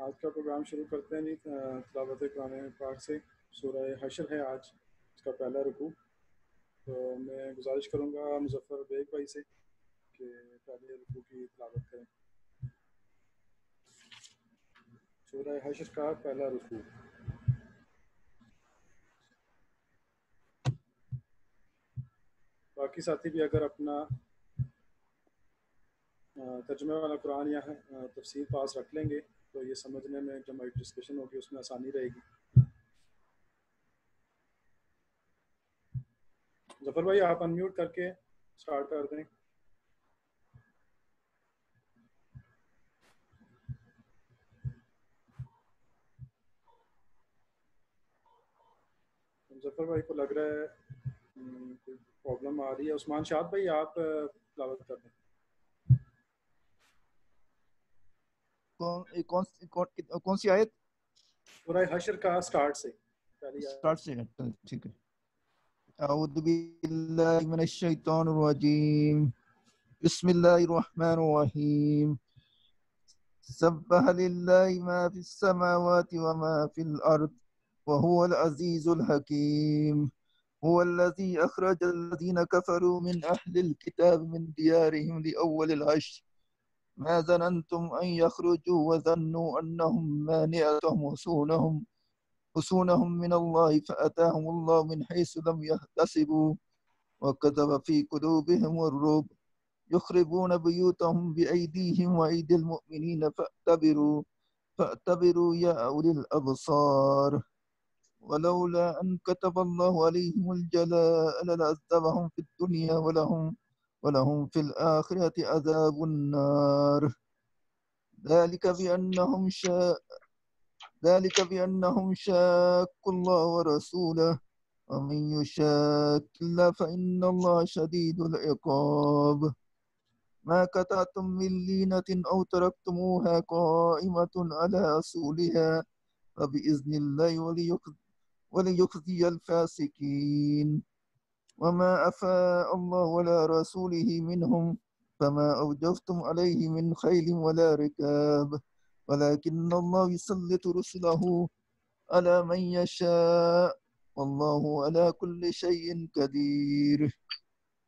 آج کا پروگرام شروع کرتے ہیں جی تلاوت قرآن پاک سے۔ سورہ حشر ہے آج اس کا پہلا رکوع، تو میں گزارش کروں گا مظفر بیگ بھائی سے کہ پہلے رکوع کی تلاوت کریں۔ سورہ حشر کا پہلا رکوع۔ باقی ساتھی بھی اگر اپنا ترجمے والا قرآن یا تفسیر پاس رکھ لیں گے تو یہ سمجھنے میں جو ہماری ڈسکشن ہوگی اس میں آسانی رہے گی۔ ظفر بھائی آپ انمیوٹ کر کے سٹارٹ کر دیں۔ ظفر بھائی کو لگ رہا ہے کوئی پرابلم آ رہی ہے۔ عثمان شاد بھائی آپ تلاوت کر دیں۔ کون سی آیت؟ سورہ حشر کا سٹارٹ سے پہلی سٹارٹ سے ٹھیک ہے۔ اعوذ باللہ من الشیطان الرجیم، بسم اللہ الرحمن الرحیم، سبح للہ ما فی السماوات وما فی الارض وهو العزیز الحکیم، هو الذی اخرج الذین کفروا من اہل الكتاب من دیارهم لأول الحشر ما ظننتم ان يخرجوا وظنوا انهم مانعتهم حصونهم من الله فأتاهم الله من حيث لم يحتسبوا وكتب في قلوبهم الرعب يخربون بيوتهم بأيديهم وأيدي المؤمنين فاعتبروا يا أولي الأبصار ولولا أن كتب الله عليهم الجلاء لعذبهم في الدنيا ولهم في الآخرة عذاب النار ذلك بأنهم شاقوا الله ورسوله ومن يشاق الله فإن الله شديد العقاب ما قطعتم من لينة أو تركتموها قائمة على أصولها فبإذن الله وليخزي الفاسقين وما أفاء الله على رسوله منهم فما أوجفتم عليه من خيل ولا ركاب ولكن الله يسلط رسله على من يشاء والله على كل شيء قدير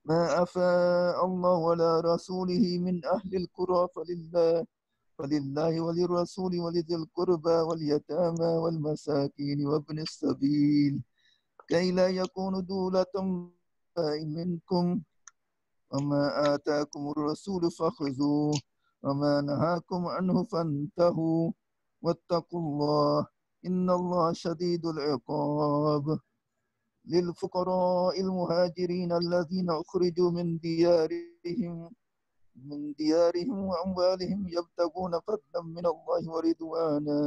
ما أفاء الله على رسوله من أهل القرى فلله وللرسول ولذي القربى واليتامى والمساكين وابن السبيل كي لا يكون دولة منكم وما آتاكم الرسول فخذوه وما نهاكم عنه فانتهوا واتقوا الله إن الله شديد العقاب للفقراء المهاجرين الذين أخرجوا من ديارهم وأموالهم يبتغون فضلا من الله ورضوانا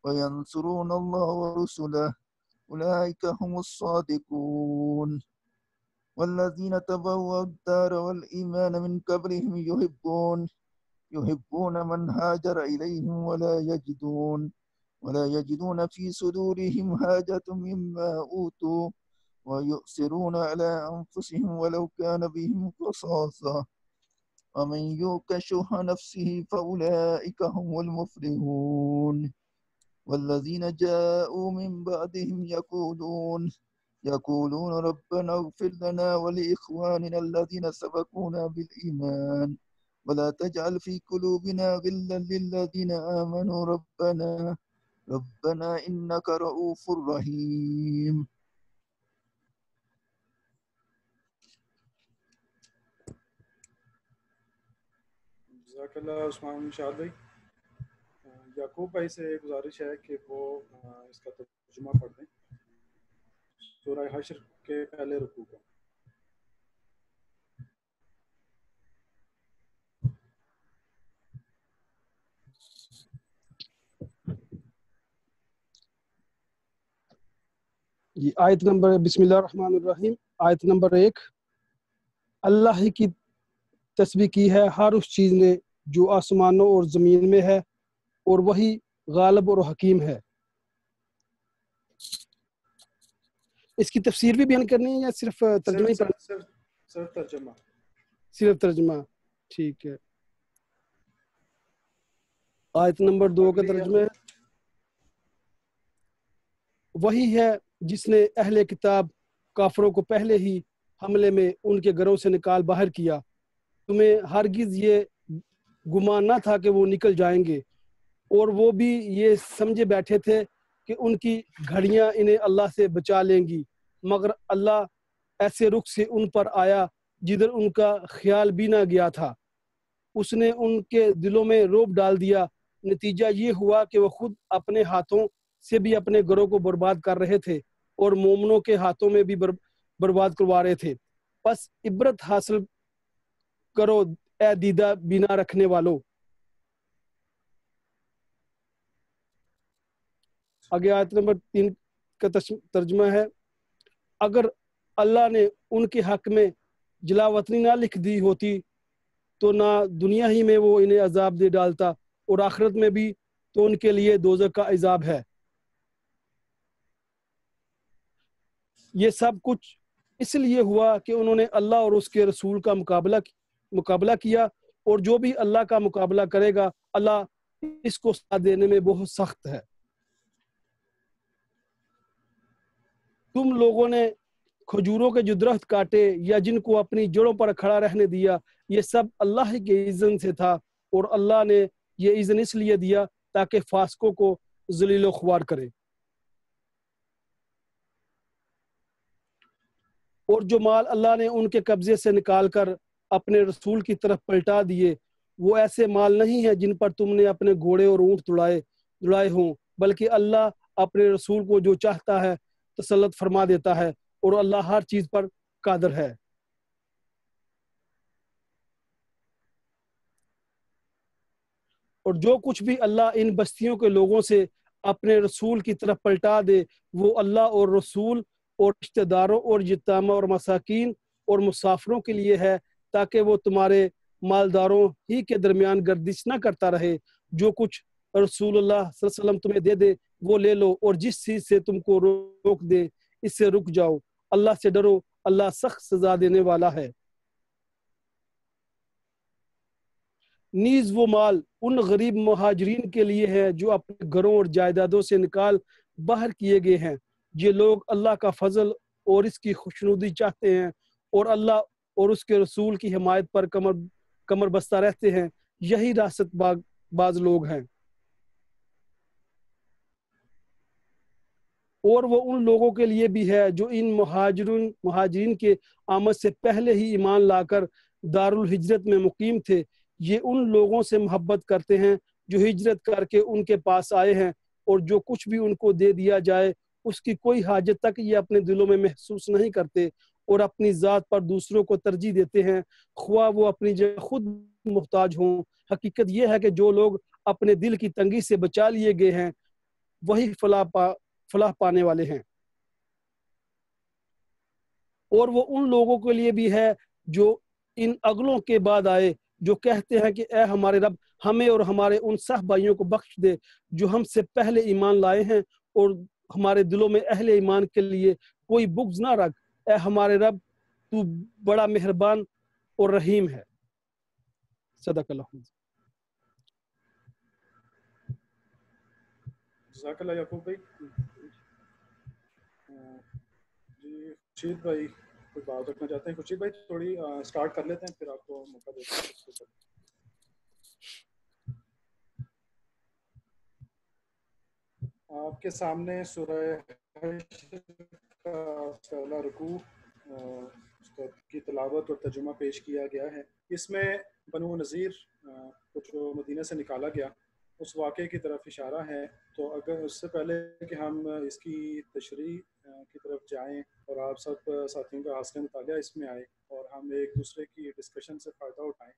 وينصرون الله ورسله أولئك هم الصادقون والذين تبوأوا الدار والإيمان من قبلهم يحبون من هاجر إليهم ولا يجدون في صدورهم حاجة مما أوتوا ويؤثرون على أنفسهم ولو كان بهم خصاصة ومن يوق شح نفسه فأولئك هم المفلحون والذين جاءوا من بعدهم يقولون ربنا اغفر لنا ولإخواننا الذين سبقونا بالإيمان ولا تجعل في قلوبنا غلا للذين آمنوا ربنا إنك رؤوف رحيم. جزاک اللہ عثمان شاد بھائی۔ یعقوب بھائی سے گزارش ہے کہ وہ اس کا ترجمہ پڑھ دیں سورہ حشر کے پہلے رکوع کا۔ آیت نمبر، بسم اللہ الرحمن الرحیم، آیت نمبر 1۔ اللہ ہی کی تسبیح کی ہے ہر اس چیز نے جو آسمانوں اور زمین میں ہے، اور وہی غالب اور حکیم ہے۔ اس کی تفسیر بھی بیان کرنی ہے یا صرف ترجمہ ہی پڑھنا؟ صرف ترجمہ۔ صرف ترجمہ، ٹھیک ہے۔ آیت نمبر 2 کا ترجمہ ہے، وہی ہے جس نے اہل کتاب کافروں کو پہلے ہی حملے میں ان کے گھروں سے نکال باہر کیا، تمہیں ہرگز یہ گمان نہ تھا کہ وہ نکل جائیں گے، اور وہ بھی یہ سمجھے بیٹھے تھے کہ ان کی گھڑیاں انہیں اللہ سے بچا لیں گی، مگر اللہ ایسے رخ سے ان پر آیا جدھر ان کا خیال بھی نہ گیا تھا، اس نے ان کے دلوں میں رعب ڈال دیا، نتیجہ یہ ہوا کہ وہ خود اپنے ہاتھوں سے بھی اپنے گھروں کو برباد کر رہے تھے اور مومنوں کے ہاتھوں میں بھی برباد کروا رہے تھے، پس عبرت حاصل کرو اے دیدہ بینا رکھنے والو۔ آگے آیت نمبر 3 کا ترجمہ ہے، اگر اللہ نے ان کے حق میں جلا وطنی نہ لکھ دی ہوتی تو نہ دنیا ہی میں وہ انہیں عذاب دے ڈالتا اور آخرت میں بھی تو ان کے لیے دوزخ کا عذاب ہے۔ یہ سب کچھ اس لیے ہوا کہ انہوں نے اللہ اور اس کے رسول کا مقابلہ کیا، اور جو بھی اللہ کا مقابلہ کرے گا اللہ اس کو ساتھ دینے میں بہت سخت ہے۔ تم لوگوں نے کھجوروں کے جو درخت کاٹے یا جن کو اپنی جڑوں پر کھڑا رہنے دیا، یہ سب اللہ کے اذن سے تھا، اور اللہ نے یہ اذن اس لیے دیا تاکہ فاسقوں کو ذلیل و خوار کرے۔ اور جو مال اللہ نے ان کے قبضے سے نکال کر اپنے رسول کی طرف پلٹا دیے، وہ ایسے مال نہیں ہیں جن پر تم نے اپنے گھوڑے اور اونٹ دوڑائے ہوں، بلکہ اللہ اپنے رسول کو جو چاہتا ہے تسلط فرما دیتا ہے، اور اللہ ہر چیز پر قادر ہے۔ اور جو کچھ بھی اللہ ان بستیوں کے لوگوں سے اپنے رسول کی طرف پلٹا دے، وہ اللہ اور رسول اور رشتہ داروں اور یتامہ اور مساکین اور مسافروں کے لیے ہے، تاکہ وہ تمہارے مالداروں ہی کے درمیان گردش نہ کرتا رہے۔ جو کچھ رسول اللہ صلی اللہ علیہ وسلم تمہیں دے دے وہ لے لو، اور جس چیز سے تم کو روک دے اس سے رک جاؤ، اللہ سے ڈرو، اللہ سخت سزا دینے والا ہے۔ نیز وہ مال ان غریب مہاجرین کے لیے ہے جو اپنے گھروں اور جائیدادوں سے نکال باہر کیے گئے ہیں، یہ لوگ اللہ کا فضل اور اس کی خوشنودی چاہتے ہیں، اور اللہ اور اس کے رسول کی حمایت پر کمر بستہ رہتے ہیں، یہی راست باز لوگ ہیں۔ اور وہ ان لوگوں کے لیے بھی ہے جو ان مہاجرین کے آمد سے پہلے ہی ایمان لا کر دارالہجرت میں مقیم تھے، یہ ان لوگوں سے محبت کرتے ہیں جو ہجرت کر کے ان کے پاس آئے ہیں، اور جو کچھ بھی ان کو دے دیا جائے اس کی کوئی حاجت تک یہ اپنے دلوں میں محسوس نہیں کرتے، اور اپنی ذات پر دوسروں کو ترجیح دیتے ہیں، خواہ وہ اپنی جگہ خود محتاج ہوں۔ حقیقت یہ ہے کہ جو لوگ اپنے دل کی تنگی سے بچا لیے گئے ہیں وہی فلاح پانے والے ہیں۔ اور وہ ان لوگوں کے لیے بھی ہے جو ان اگلوں کے بعد آئے، جو کہتے ہیں کہ اے ہمارے رب ہمیں اور ہمارے ان سب بھائیوں کو بخش دے جو ہم سے پہلے ایمان لائے ہیں، اور ہمارے دلوں میں اہل ایمان کے لیے کوئی بغض نہ رکھ، اے ہمارے رب تو بڑا مہربان اور رحیم ہے۔ صدق اللہ۔ جزاک اللہ یعقوب بھائی۔ جی خورشید بھائی کوئی بات رکھنا چاہتے ہیں؟ خورشید بھائی تھوڑی سٹارٹ کر لیتے ہیں، پھر آپ کو موقع دیتے ہیں۔ آپ کے سامنے سورہ حشر کا پہلا رکوع کی تلاوت اور ترجمہ پیش کیا گیا ہے۔ اس میں بنو نذیر کو جو مدینہ سے نکالا گیا اس واقعے کی طرف اشارہ ہے، تو اگر اس سے پہلے کہ ہم اس کی تشریح کی طرف جائیں اور آپ سب ساتھیوں کا حاصل مطالعہ اس میں آئے اور ہم ایک دوسرے کی ڈسکشن سے فائدہ اٹھائیں،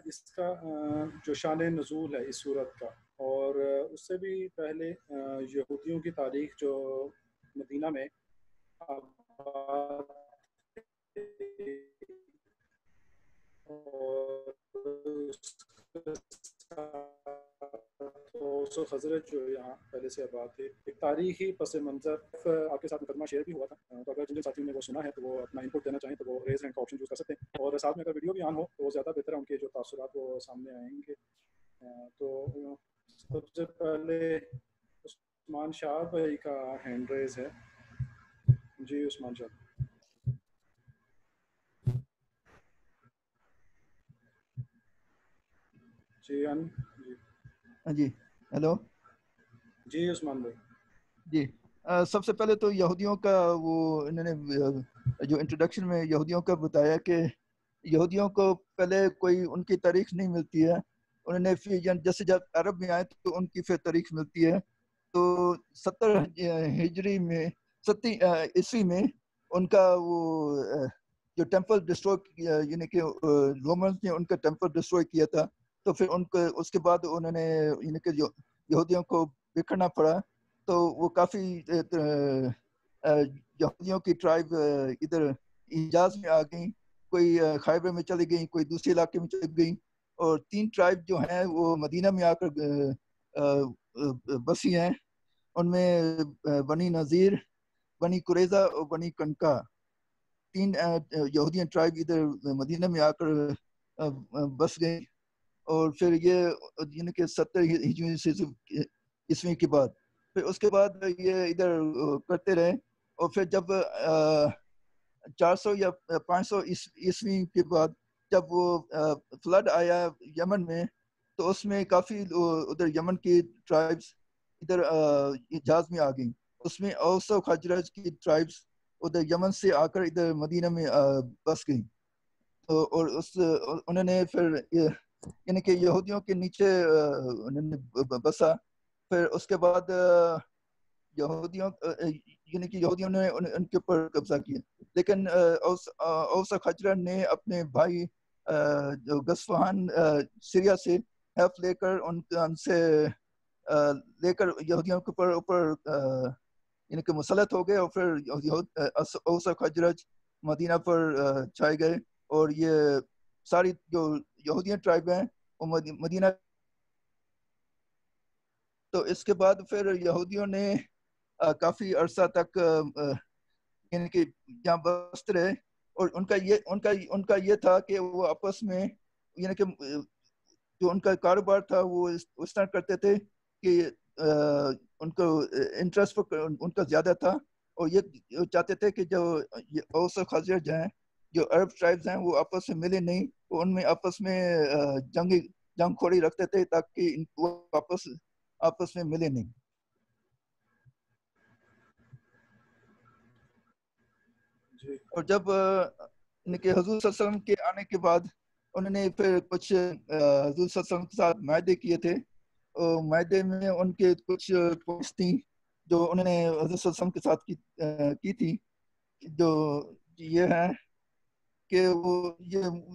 اس کا جو شان نزول ہے اس صورت کا، اور اس سے بھی پہلے یہودیوں کی تاریخ جو مدینہ میں اور حضرت جو یہاں پہلے سے آباد تھے، ایک تاریخی پس منظر آپ کے ساتھ مقدمہ شیئر بھی ہوا تھا، تو اگر جن ساتھیوں نے وہ سنا ہے تو وہ اپنا انپٹ دینا چاہیں تو وہ ریز ہینڈ کا آپشن یوز کر سکتے ہیں، اور ساتھ میں اگر ویڈیو بھی آن ہو تو وہ زیادہ بہتر ہے، ان کے جو تاثرات وہ سامنے آئیں گے۔ تو سب سے پہلے عثمان شاہ بھائی کا ہینڈ ریز ہے. جی عثمان شاہ. جی جی جی ہیلو. جی عثمان بھائی. جی سب سے پہلے تو یہودیوں کا وہ انہوں نے جو انٹروڈکشن میں یہودیوں کا بتایا کہ یہودیوں کو پہلے کوئی ان کی تاریخ نہیں ملتی ہے. انہوں نے جیسے جب عرب میں آئے تو ان کی پھر تاریخ ملتی ہے. تو 70 ہجری میں 70 عیسوی میں ان کا وہ جو ٹیمپل ڈسٹروائے یعنی کہ رومنز نے ان کا ٹیمپل ڈسٹروائے کیا تھا. تو پھر ان کو اس کے بعد انہوں نے یعنی کہ یہودیوں کو بکھرنا پڑا. تو وہ کافی یہودیوں کی ٹرائب ادھر حجاز میں آ گئیں. کوئی خیبر میں چلی گئیں, کوئی دوسرے علاقے میں چلی گئیں. اور 3 ٹرائب جو ہیں وہ مدینہ میں آ کر بسی ہیں. ان میں بنی نذیر, بنی قریظہ اور بنی کنکا 3 یہودین ٹرائب ادھر مدینہ میں آ کر بس گئیں. اور پھر یہ یعنی کہ 70 ہجری عیسوی کے بعد پھر اس کے بعد یہ ادھر کرتے رہے. اور پھر جب 400 یا 500 عیسوی کے بعد جب وہ فلڈ آیا یمن میں, تو اس میں کافی ادھر یمن کی ٹرائبس ادھر حجاز میں آ گئیں. اس میں اوس و خزرج کی ٹرائبس ادھر یمن سے آ کر ادھر مدینہ میں بس گئیں. اور انہوں نے پھر یعنی کہ یہودیوں کے نیچے انہوں نے بسا. پھر اس کے بعد یہودیوں یعنی کہ یہودیوں نے ان کے اوپر قبضہ کیا. لیکن اوس و خزرج نے اپنے بھائی جو غسفان سیریا سے ہیلپ لے کر ان سے لے کر یہودیوں کے اوپر یعنی کہ مسلط ہو گئے. اور پھر اوس و خزرج مدینہ پر چھائے گئے. اور یہ ساری جو یہودین ٹرائب ہیں وہ مدینہ. تو اس کے بعد پھر یہودیوں نے کافی عرصہ تک یعنی کہ یہاں بستے رہے. اور ان کا یہ تھا کہ وہ آپس میں یعنی کہ جو ان کا کاروبار تھا وہ اس طرح کرتے تھے کہ ان کو انٹرسٹ ان کا زیادہ تھا. اور یہ چاہتے تھے کہ جو اوس و خزرج ہیں, جو عرب ٹرائبز ہیں, وہ آپس میں ملے نہیں. وہ ان میں آپس میں جنگ کھوڑی رکھتے تھے تاکہ وہ آپس میں ملے نہیں. اور جب کہ حضور صلی اللہ علیہ وسلم کے آنے کے بعد انہوں نے پھر کچھ حضور صلی اللہ علیہ وسلم کے ساتھ معاہدے کیے تھے. اور معاہدے میں ان کے کچھ پوائنٹس تھیں جو انہوں نے حضور صلی اللہ علیہ وسلم کے ساتھ کی تھی. جو یہ ہے کہ وہ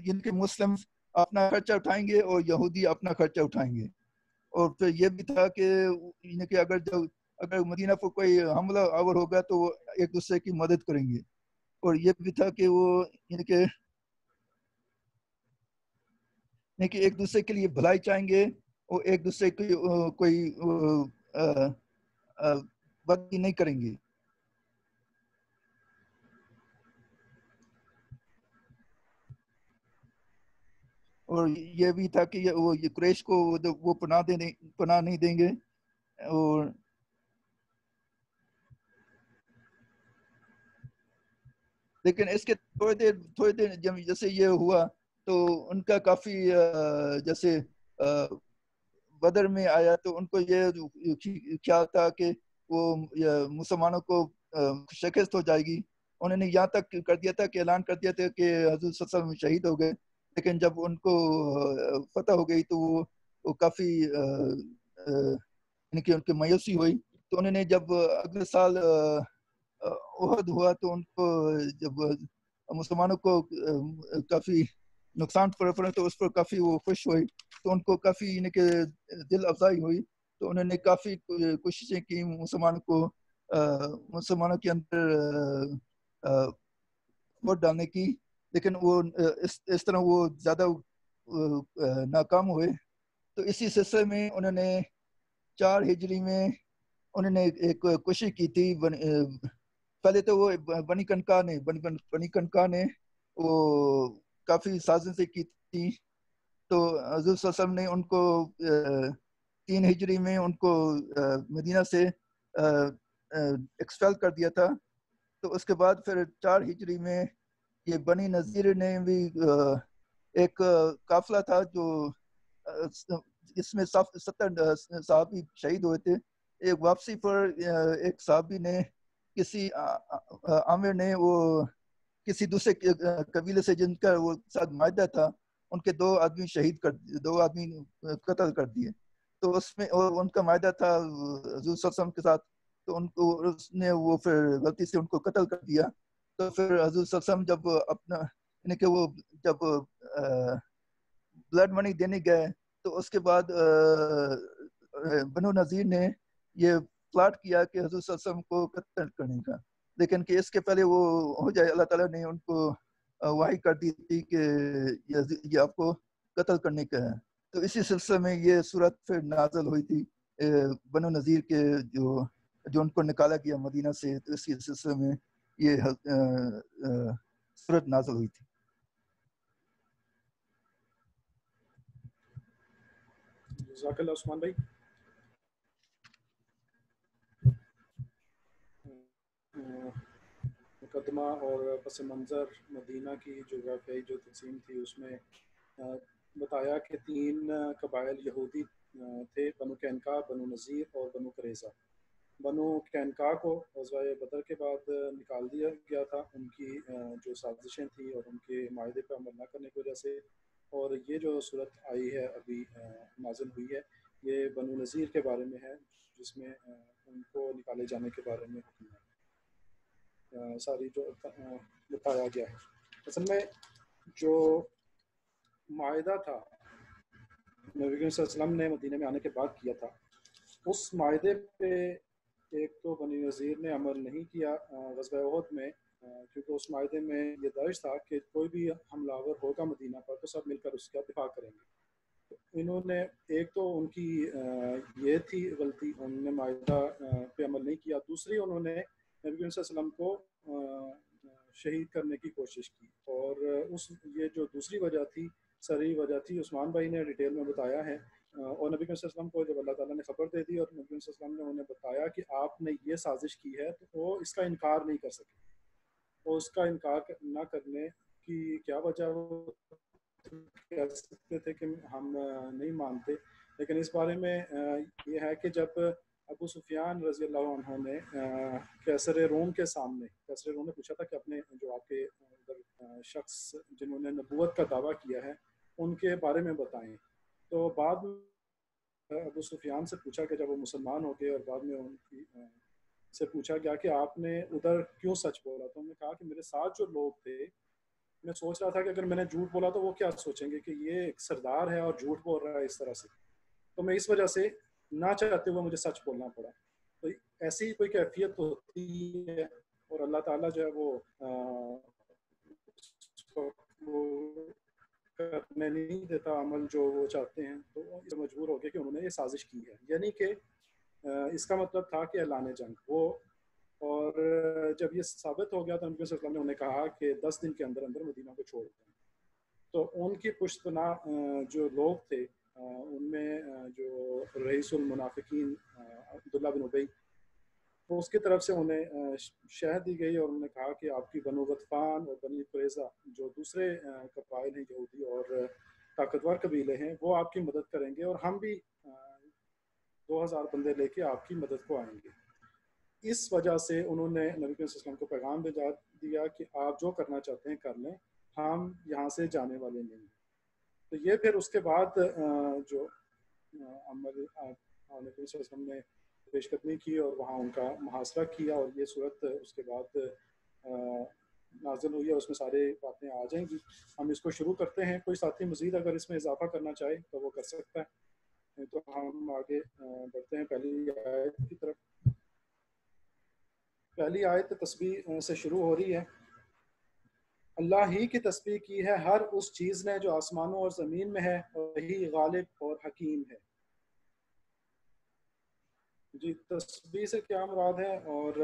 ان کے مسلم اپنا خرچہ اٹھائیں گے اور یہودی اپنا خرچہ اٹھائیں گے. اور پھر یہ بھی تھا کہ اگر مدینہ پر کوئی حملہ آور ہوگا تو وہ ایک دوسرے کی مدد کریں گے. اور یہ بھی تھا کہ وہ کہ ایک دوسرے کے لیے بھلائی چاہیں گے اور ایک دوسرے کی کوئی بدی نہیں کریں گے. اور یہ بھی تھا کہ یہ قریش کو وہ پناہ نہیں دیں گے. اور لیکن اس کے تھوڑی دیر جیسے یہ ہوا تو ان کا کافی جیسے بدر میں آیا تو ان کو یہ خیال تھا کہ وہ مسلمانوں کو شکست ہو جائے گی. انہوں نے یہاں تک کر دیا تھا کہ اعلان کر دیا تھا کہ حضور صلی اللہ علیہ وسلم شہید ہو گئے. لیکن جب ان کو فتح ہو گئی تو وہ کافی یعنی کہ ان کی مایوسی ہوئی. تو انہوں نے جب اگلے سال احد ہوا تو ان کو جب مسلمانوں کو کافی نقصان پڑا تو اس پر کافی وہ خوش ہوئی. تو ان کو کافی یعنی کہ دل افزائی ہوئی. تو انہوں نے کافی کوششیں کی مسلمانوں کے اندر ووٹ ڈالنے کی. لیکن وہ اس طرح وہ زیادہ ناکام ہوئے. تو اسی سلسلے میں انہوں نے 4 ہجری میں انہوں نے ایک کوشش کی تھی. پہلے تو وہ بنی کنکا نے وہ کافی سازشیں کی تھی. تو حضور صلی اللہ علیہ وسلم نے ان کو 3 ہجری میں ان کو مدینہ سے ایکسپیل کر دیا تھا. تو اس کے بعد پھر 4 ہجری میں یہ بنی نذیر نے بھی ایک قافلہ تھا جو اس میں 70 صحابی شہید ہوئے تھے. ایک واپسی پر ایک صحابی نے کسی عامر نے وہ کسی دوسرے قبیلے سے جن کا وہ ساتھ معاہدہ تھا ان کے 2 آدمی شہید کر 2 آدمی قتل کر دیے. تو اس میں ان کا معاہدہ تھا حضور صلی اللہ علیہ وسلم کے ساتھ. تو ان کو اس نے وہ پھر غلطی سے ان کو قتل کر دیا. تو پھر حضور صلی اللہ علیہ وسلم جب اپنا یعنی کہ وہ جب بلڈ منی دینے گئے تو اس کے بعد بنو نذیر نے یہ پلاٹ کیا کہ حضور صلی اللہ علیہ وسلم کو قتل کرنے کا. لیکن کہ اس کے پہلے وہ ہو جائے اللہ تعالیٰ نے ان کو وحی کر دی تھی کہ یہ آپ کو قتل کرنے کا ہے. تو اسی سلسلے میں یہ صورت پھر نازل ہوئی تھی بنو نذیر کے جو ان کو نکالا گیا مدینہ سے. تو اسی سلسلے میں یہ صورت نازل ہوئی تھی. جزاک اللہ عثمان بھائی. مقدمہ اور پس منظر مدینہ کی جغرافیائی جو تقسیم تھی اس میں بتایا کہ 3 قبائل یہودی تھے، بنو قینقاع، بنو نذیر اور بنو قریظہ. بنو قینقاع کو غزوہ بدر کے بعد نکال دیا گیا تھا ان کی جو سازشیں تھیں اور ان کے معاہدے پر عمل نہ کرنے کی وجہ سے. اور یہ جو صورت آئی ہے ابھی نازل ہوئی ہے یہ بنو نذیر کے بارے میں ہے جس میں ان کو نکالے جانے کے بارے میں حکم ہے ساری جو بتایا گیا ہے. اصل میں جو معاہدہ تھا نبی کریم صلی اللہ علیہ وسلم نے مدینہ میں آنے کے بعد کیا تھا اس معاہدے پہ ایک تو بنی نذیر نے عمل نہیں کیا غزوہ احد میں کیونکہ اس معاہدے میں یہ درج تھا کہ کوئی بھی حملہ آور ہوگا مدینہ پر تو سب مل کر اس کا دفاع کریں گے. انہوں نے ایک تو ان کی یہ تھی غلطی، انہوں نے معاہدہ پہ عمل نہیں کیا. دوسری انہوں نے نبی کریم صلی اللہ علیہ وسلم کو شہید کرنے کی کوشش کی. اور یہ جو دوسری وجہ تھی سری وجہ تھی عثمان بھائی نے ڈیٹیل میں بتایا ہے. اور نبی کریم صلی اللہ علیہ وسلم کو جب اللہ تعالیٰ نے خبر دے دی اور نبی کریم صلی اللہ علیہ وسلم نے انہیں بتایا کہ آپ نے یہ سازش کی ہے تو وہ اس کا انکار نہیں کر سکے. اور اس کا انکار نہ کرنے کی کیا وجہ کہہ سکتے تھے کہ ہم نہیں مانتے. لیکن اس بارے میں یہ ہے کہ جب ابو سفیان رضی اللہ عنہ نے قیصر روم کے سامنے قیصر روم نے پوچھا تھا کہ اپنے جو آپ کے شخص جنہوں نے نبوت کا دعویٰ کیا ہے ان کے بارے میں بتائیں. تو بعد میں ابو سفیان سے پوچھا کہ جب وہ مسلمان ہو گئے اور بعد میں ان کی سے پوچھا گیا کہ آپ نے ادھر کیوں سچ بولا. تو انہوں نے کہا کہ میرے ساتھ جو لوگ تھے میں سوچ رہا تھا کہ اگر میں نے جھوٹ بولا تو وہ کیا سوچیں گے کہ یہ ایک سردار ہے اور جھوٹ بول رہا ہے اس طرح سے. تو میں اس وجہ سے نہ چاہتے ہوئے مجھے سچ بولنا پڑا. تو ایسی کوئی کیفیت ہوتی ہے اور اللہ تعالیٰ جو ہے وہ کرنے نہیں دیتا عمل جو وہ چاہتے ہیں. تو اس مجبور ہو گئے کہ انہوں نے یہ سازش کی ہے. یعنی کہ اس کا مطلب تھا کہ اعلان جنگ وہ. اور جب یہ ثابت ہو گیا تو نبی صلی اللہ علیہ وسلم نے انہیں کہا کہ 10 دن کے اندر اندر مدینہ کو چھوڑ دیں. تو ان کی پشت پناہ جو لوگ تھے ان میں جو رئیس المنافقین عبداللہ بن ابی تو اس کی طرف سے انہیں شہد دی گئی اور انہوں نے کہا کہ آپ کی بنو غطفان اور بنی قریظہ جو دوسرے قبائل ہیں یہودی اور طاقتور قبیلے ہیں وہ آپ کی مدد کریں گے اور ہم بھی 2000 بندے لے کے آپ کی مدد کو آئیں گے. اس وجہ سے انہوں نے نبی صلی اللہ علیہ وسلم کو پیغام بھیجا دیا کہ آپ جو کرنا چاہتے ہیں کر لیں، ہم یہاں سے جانے والے نہیں ہیں. تو یہ پھر اس کے بعد جو عمل نبی صلی اللہ علیہ وسلم نے پیش قدمی کی اور وہاں ان کا محاصرہ کیا اور یہ صورت اس کے بعد نازل ہوئی ہے. اس میں سارے باتیں آ جائیں گی. ہم اس کو شروع کرتے ہیں. کوئی ساتھی مزید اگر اس میں اضافہ کرنا چاہے تو وہ کر سکتا ہے. تو ہم آگے بڑھتے ہیں پہلی آیت کی طرف. پہلی آیت تسبیح سے شروع ہو رہی ہے. اللہ ہی کی تسبیح کی ہے ہر اس چیز نے جو آسمانوں اور زمین میں ہے اور وہی غالب اور حکیم ہے. جی تسبیح سے کیا مراد ہے اور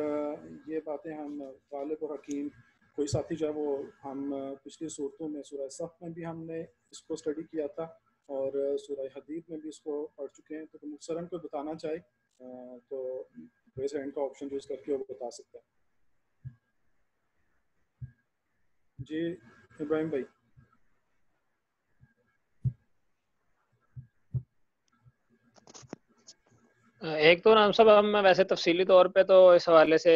یہ باتیں ہم غالب اور حکیم کوئی ساتھی جو ہے وہ ہم پچھلی صورتوں میں سورہ صف میں بھی ہم نے اس کو اسٹڈی کیا تھا اور سورہ حدید میں بھی اس کو پڑھ چکے ہیں. تو مختصراً کوئی بتانا چاہے تو ریز ہینڈ کا آپشن یوز کر کے وہ بتا سکتا ہے. جی ابراہیم بھائی. ایک تو نام صاحب ہم ویسے تفصیلی طور پہ تو اس حوالے سے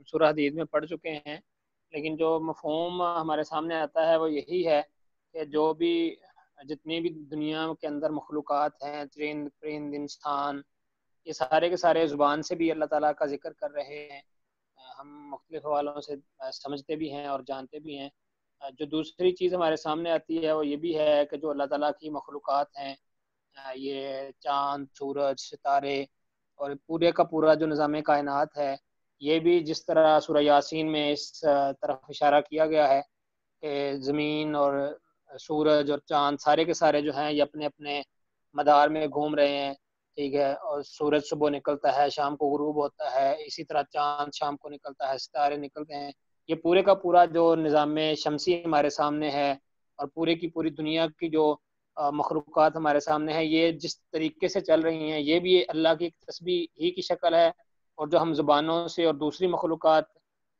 سورہ حدید میں پڑھ چکے ہیں، لیکن جو مفہوم ہمارے سامنے آتا ہے وہ یہی ہے کہ جو بھی جتنی بھی دنیا کے اندر مخلوقات ہیں، چرند پرند انسان، یہ سارے کے سارے زبان سے بھی اللہ تعالیٰ کا ذکر کر رہے ہیں. ہم مختلف حوالوں سے سمجھتے بھی ہیں اور جانتے بھی ہیں. جو دوسری چیز ہمارے سامنے آتی ہے وہ یہ بھی ہے کہ جو اللہ تعالیٰ کی مخلوقات ہیں، یہ چاند، سورج، ستارے اور پورے کا پورا جو نظام کائنات ہے، یہ بھی جس طرح سورہ یاسین میں اس طرف اشارہ کیا گیا ہے کہ زمین اور سورج اور چاند سارے کے سارے جو ہیں یہ اپنے اپنے مدار میں گھوم رہے ہیں. ٹھیک ہے، اور سورج صبح نکلتا ہے، شام کو غروب ہوتا ہے، اسی طرح چاند شام کو نکلتا ہے، ستارے نکلتے ہیں. یہ پورے کا پورا جو نظام شمسی ہمارے سامنے ہے اور پورے کی پوری دنیا کی جو مخلوقات ہمارے سامنے ہیں، یہ جس طریقے سے چل رہی ہیں یہ بھی اللہ کی تسبیح ہی کی شکل ہے. اور جو ہم زبانوں سے اور دوسری مخلوقات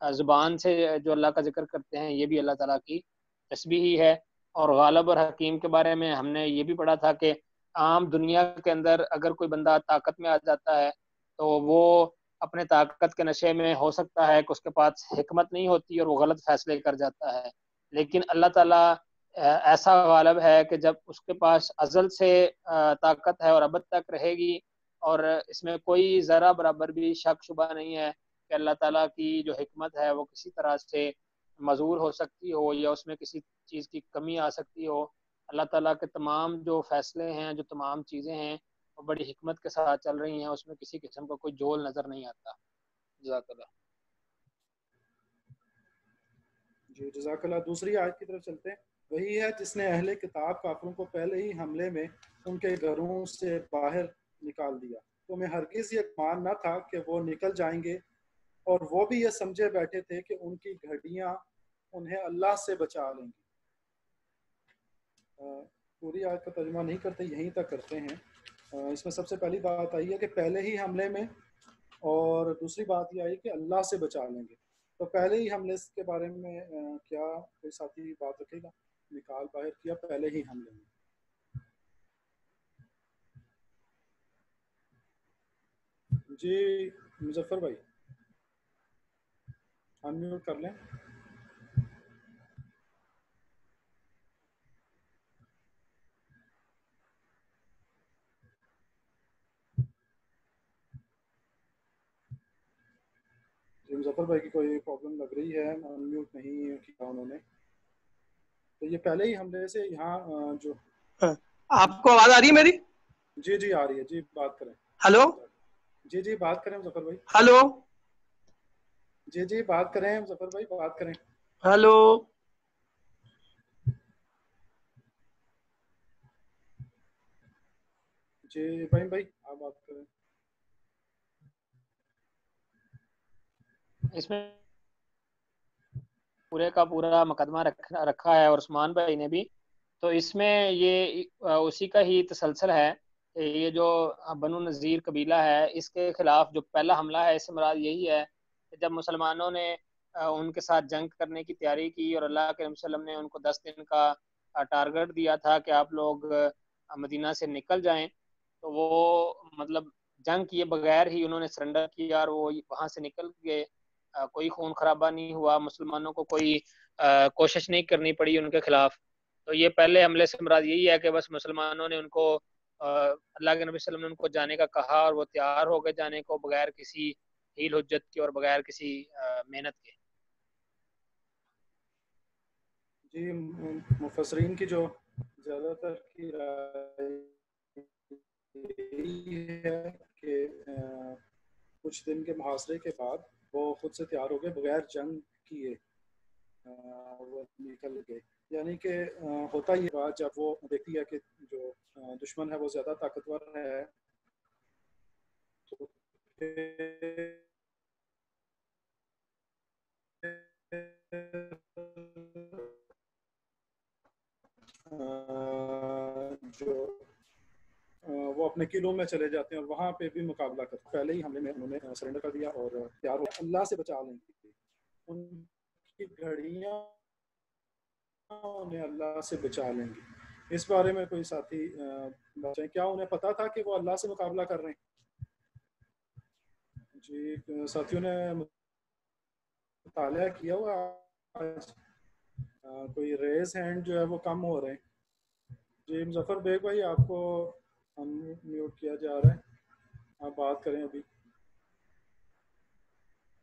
زبان سے جو اللہ کا ذکر کرتے ہیں یہ بھی اللہ تعالیٰ کی تسبیح ہی ہے. اور غالب اور حکیم کے بارے میں ہم نے یہ بھی پڑھا تھا کہ عام دنیا کے اندر اگر کوئی بندہ طاقت میں آ جاتا ہے تو وہ اپنے طاقت کے نشے میں ہو سکتا ہے کہ اس کے پاس حکمت نہیں ہوتی اور وہ غلط فیصلے کر جاتا ہے. لیکن اللہ تعالیٰ ایسا غالب ہے کہ جب اس کے پاس ازل سے طاقت ہے اور ابد تک رہے گی، اور اس میں کوئی ذرہ برابر بھی شک شبہ نہیں ہے کہ اللہ تعالیٰ کی جو حکمت ہے وہ کسی طرح سے معذور ہو سکتی ہو یا اس میں کسی چیز کی کمی آ سکتی ہو. اللہ تعالیٰ کے تمام جو فیصلے ہیں، جو تمام چیزیں ہیں، وہ بڑی حکمت کے ساتھ چل رہی ہیں، اس میں کسی قسم کا کوئی جول نظر نہیں آتا. جزاک اللہ. جی جزاک اللہ. دوسری آیت کی طرف چلتے ہیں. وہی ہے جس نے اہل کتاب کافروں کو پہلے ہی حملے میں ان کے گھروں سے باہر نکال دیا. تو میں ہرگز یہ گمان نہ تھا کہ وہ نکل جائیں گے، اور وہ بھی یہ سمجھے بیٹھے تھے کہ ان کی گھڑیاں انہیں اللہ سے بچا لیں گی. پوری آیت کا ترجمہ نہیں کرتے، یہیں تک کرتے ہیں. اس میں سب سے پہلی بات آئی ہے کہ پہلے ہی حملے میں، اور دوسری بات یہ آئی کہ اللہ سے بچا لیں گے. تو پہلے ہی حملے کے بارے میں کیا کوئی ساتھی بات رکھے گا؟ نکال باہر کیا پہلے ہی حملے میں. جی مظفر بھائی انمیوٹ کر لیں. جی مظفر بھائی کی کوئی پرابلم لگ رہی ہے، انمیوٹ نہیں کیا انہوں نے. تو یہ پہلے ہی حملے سے یہاں جو آپ کو آواز آ رہی ہے میری؟ جی جی آ رہی ہے. جی بات کریں. ہلو جی جی بات کریں مظفر بھائی. ہلو جی جی بات کریں مظفر بھائی، بات کریں. ہلو جی ابراہیم بھائی آپ بات کریں. اس میں پورے کا پورا مقدمہ رکھا ہے اور عثمان بھائی نے بھی، تو اس میں یہ اسی کا ہی تسلسل ہے کہ یہ جو بنو نذیر قبیلہ ہے اس کے خلاف جو پہلا حملہ ہے، اس سے مراد یہی ہے کہ جب مسلمانوں نے ان کے ساتھ جنگ کرنے کی تیاری کی اور اللہ کے نبی صلی اللہ علیہ وسلم نے ان کو 10 دن کا ٹارگٹ دیا تھا کہ آپ لوگ مدینہ سے نکل جائیں، تو وہ مطلب جنگ کیے بغیر ہی انہوں نے سرنڈر کیا اور وہ وہاں سے نکل گئے. کوئی خون خرابہ نہیں ہوا، مسلمانوں کو کوئی کوشش نہیں کرنی پڑی ان کے خلاف. تو یہ پہلے حملے سے مراد یہی ہے کہ بس مسلمانوں نے ان کو اللہ کے نبی صلی اللہ علیہ وسلم نے ان کو جانے کا کہا اور وہ تیار ہو گئے جانے کو بغیر کسی ہیل حجت کے اور بغیر کسی محنت کے. جی مفسرین کی جو زیادہ تر کی رائے یہی ہے کہ کچھ دن کے محاصرے کے بعد وہ خود سے تیار ہو گئے بغیر جنگ کیے، وہ نکل گئے. یعنی کہ ہوتا یہ بات جب وہ دیکھتی ہے کہ جو دشمن ہے وہ زیادہ طاقتور ہے تو جو اپنے قلعوں میں چلے جاتے ہیں اور وہاں پہ بھی مقابلہ کرتے ہیں. پہلے ہی حملے میں انہوں نے سرنڈر کر دیا اور تیار ہو اللہ سے بچا لیں گے. ان کی گھڑیاں انہیں اللہ سے بچا لیں گی. اس بارے میں کوئی ساتھی بتائیں کیا انہیں پتا تھا کہ وہ اللہ سے مقابلہ کر رہے ہیں؟ جی ساتھیوں نے مطالعہ کیا ہوا آج؟ کوئی ریز ہینڈ جو ہے وہ کم ہو رہے ہیں. جی مظفر بیگ بھائی آپ کو ان میوٹ کیا جا رہا ہے, آپ بات کریں. ابھی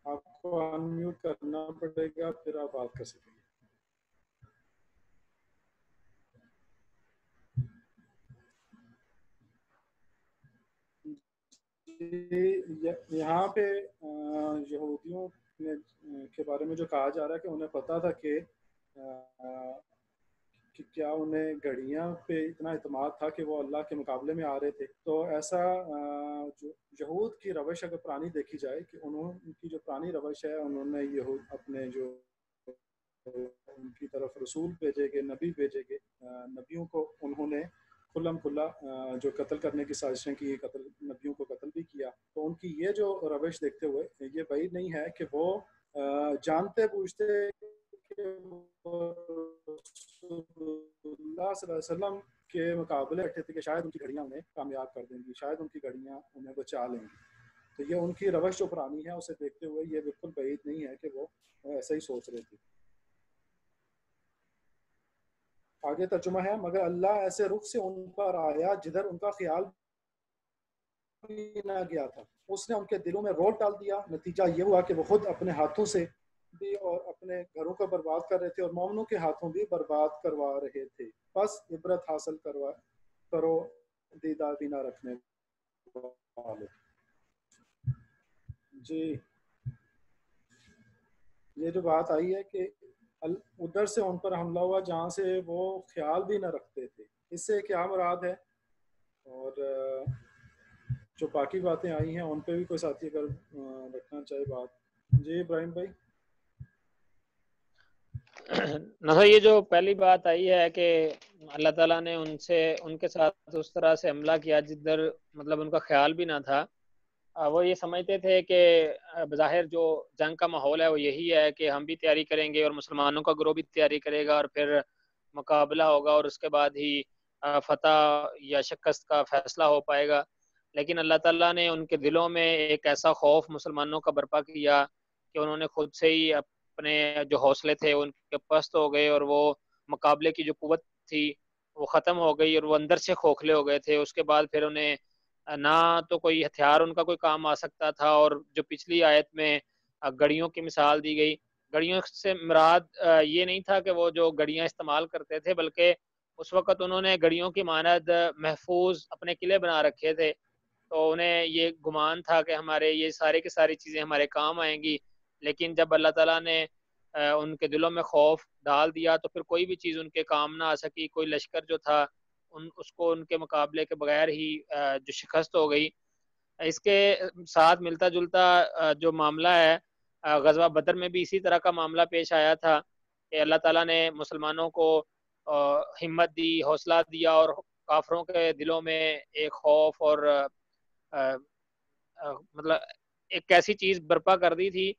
آپ کو ان میوٹ کرنا پڑے گا پھر آپ بات کر سکیں گے. یہاں پہ یہودیوں کے بارے میں جو کہا جا رہا ہے کہ انہیں پتا تھا کہ کیا انہیں گھڑیاں پہ اتنا اعتماد تھا کہ وہ اللہ کے مقابلے میں آ رہے تھے. تو ایسا جو یہود کی روش اگر پرانی دیکھی جائے کہ ان کی جو پرانی روش ہے, انہوں نے یہود اپنے جو ان کی طرف رسول بھیجے گئے, نبی بھیجے گئے, نبیوں کو انہوں نے کھلم کھلا جو قتل کرنے کی سازشیں کی, قتل نبیوں کو قتل بھی کیا. تو ان کی یہ جو روش دیکھتے ہوئے یہ بعید نہیں ہے کہ وہ جانتے بوجھتے کہ اللہ صلی اللہ علیہ وسلم کے مقابلے بیٹھے تھے کہ شاید ان کی گھڑیاں انہیں کامیاب کر دیں گی, شاید ان کی گھڑیاں انہیں بچا لیں گی. تو یہ ان کی روش جو پرانی ہے اسے دیکھتے ہوئے یہ بالکل بعید نہیں ہے کہ وہ ایسا ہی سوچ رہے تھے. آگے ترجمہ ہے, مگر اللہ ایسے رخ سے ان پر آیا جدھر ان کا خیال بھی نہ گیا تھا. اس نے ان کے دلوں میں روٹ ڈال دیا. نتیجہ یہ ہوا کہ وہ خود اپنے ہاتھوں سے بھی اور اپنے گھروں کو برباد کر رہے تھے اور مومنوں کے ہاتھوں بھی برباد کروا رہے تھے. بس عبرت حاصل کرو دیدار بھی نہ رکھنے والے. جی یہ جو بات آئی ہے کہ ادھر سے ان پر حملہ ہوا جہاں سے وہ خیال بھی نہ رکھتے تھے, اس سے کیا مراد ہے؟ اور جو باقی باتیں آئی ہیں ان پہ بھی کوئی ساتھی اگر رکھنا چاہے بات. جی ابراہیم بھائی. نہ یہ جو پہلی بات آئی ہے کہ اللہ تعالیٰ نے ان کے ساتھ اس طرح سے حملہ کیا جدھر مطلب ان کا خیال بھی نہ تھا. وہ یہ سمجھتے تھے کہ بظاہر جو جنگ کا ماحول ہے وہ یہی ہے کہ ہم بھی تیاری کریں گے اور مسلمانوں کا گروہ بھی تیاری کرے گا اور پھر مقابلہ ہوگا اور اس کے بعد ہی فتح یا شکست کا فیصلہ ہو پائے گا. لیکن اللہ تعالیٰ نے ان کے دلوں میں ایک ایسا خوف مسلمانوں کا برپا کیا کہ انہوں نے خود سے ہی اپنے جو حوصلے تھے ان کے پست ہو گئے اور وہ مقابلے کی جو قوت تھی وہ ختم ہو گئی اور وہ اندر سے کھوکھلے ہو گئے تھے. اس کے بعد پھر انہیں نہ تو کوئی ہتھیار ان کا کوئی کام آ سکتا تھا, اور جو پچھلی آیت میں گڑیوں کی مثال دی گئی, گڑیوں سے مراد یہ نہیں تھا کہ وہ جو گڑیاں استعمال کرتے تھے, بلکہ اس وقت انہوں نے گڑیوں کی مانند محفوظ اپنے قلعے بنا رکھے تھے. تو انہیں یہ گمان تھا کہ ہمارے یہ سارے کی ساری چیزیں ہمارے کام آئیں گی. لیکن جب اللہ تعالیٰ نے ان کے دلوں میں خوف ڈال دیا تو پھر کوئی بھی چیز ان کے کام نہ آ سکی. کوئی لشکر جو تھا اس کو ان کے مقابلے کے بغیر ہی جو شکست ہو گئی. اس کے ساتھ ملتا جلتا جو معاملہ ہے غزوہ بدر میں بھی اسی طرح کا معاملہ پیش آیا تھا کہ اللہ تعالیٰ نے مسلمانوں کو ہمت دی, حوصلہ دیا, اور کافروں کے دلوں میں ایک خوف اور مطلب ایک ایسی چیز برپا کر دی تھی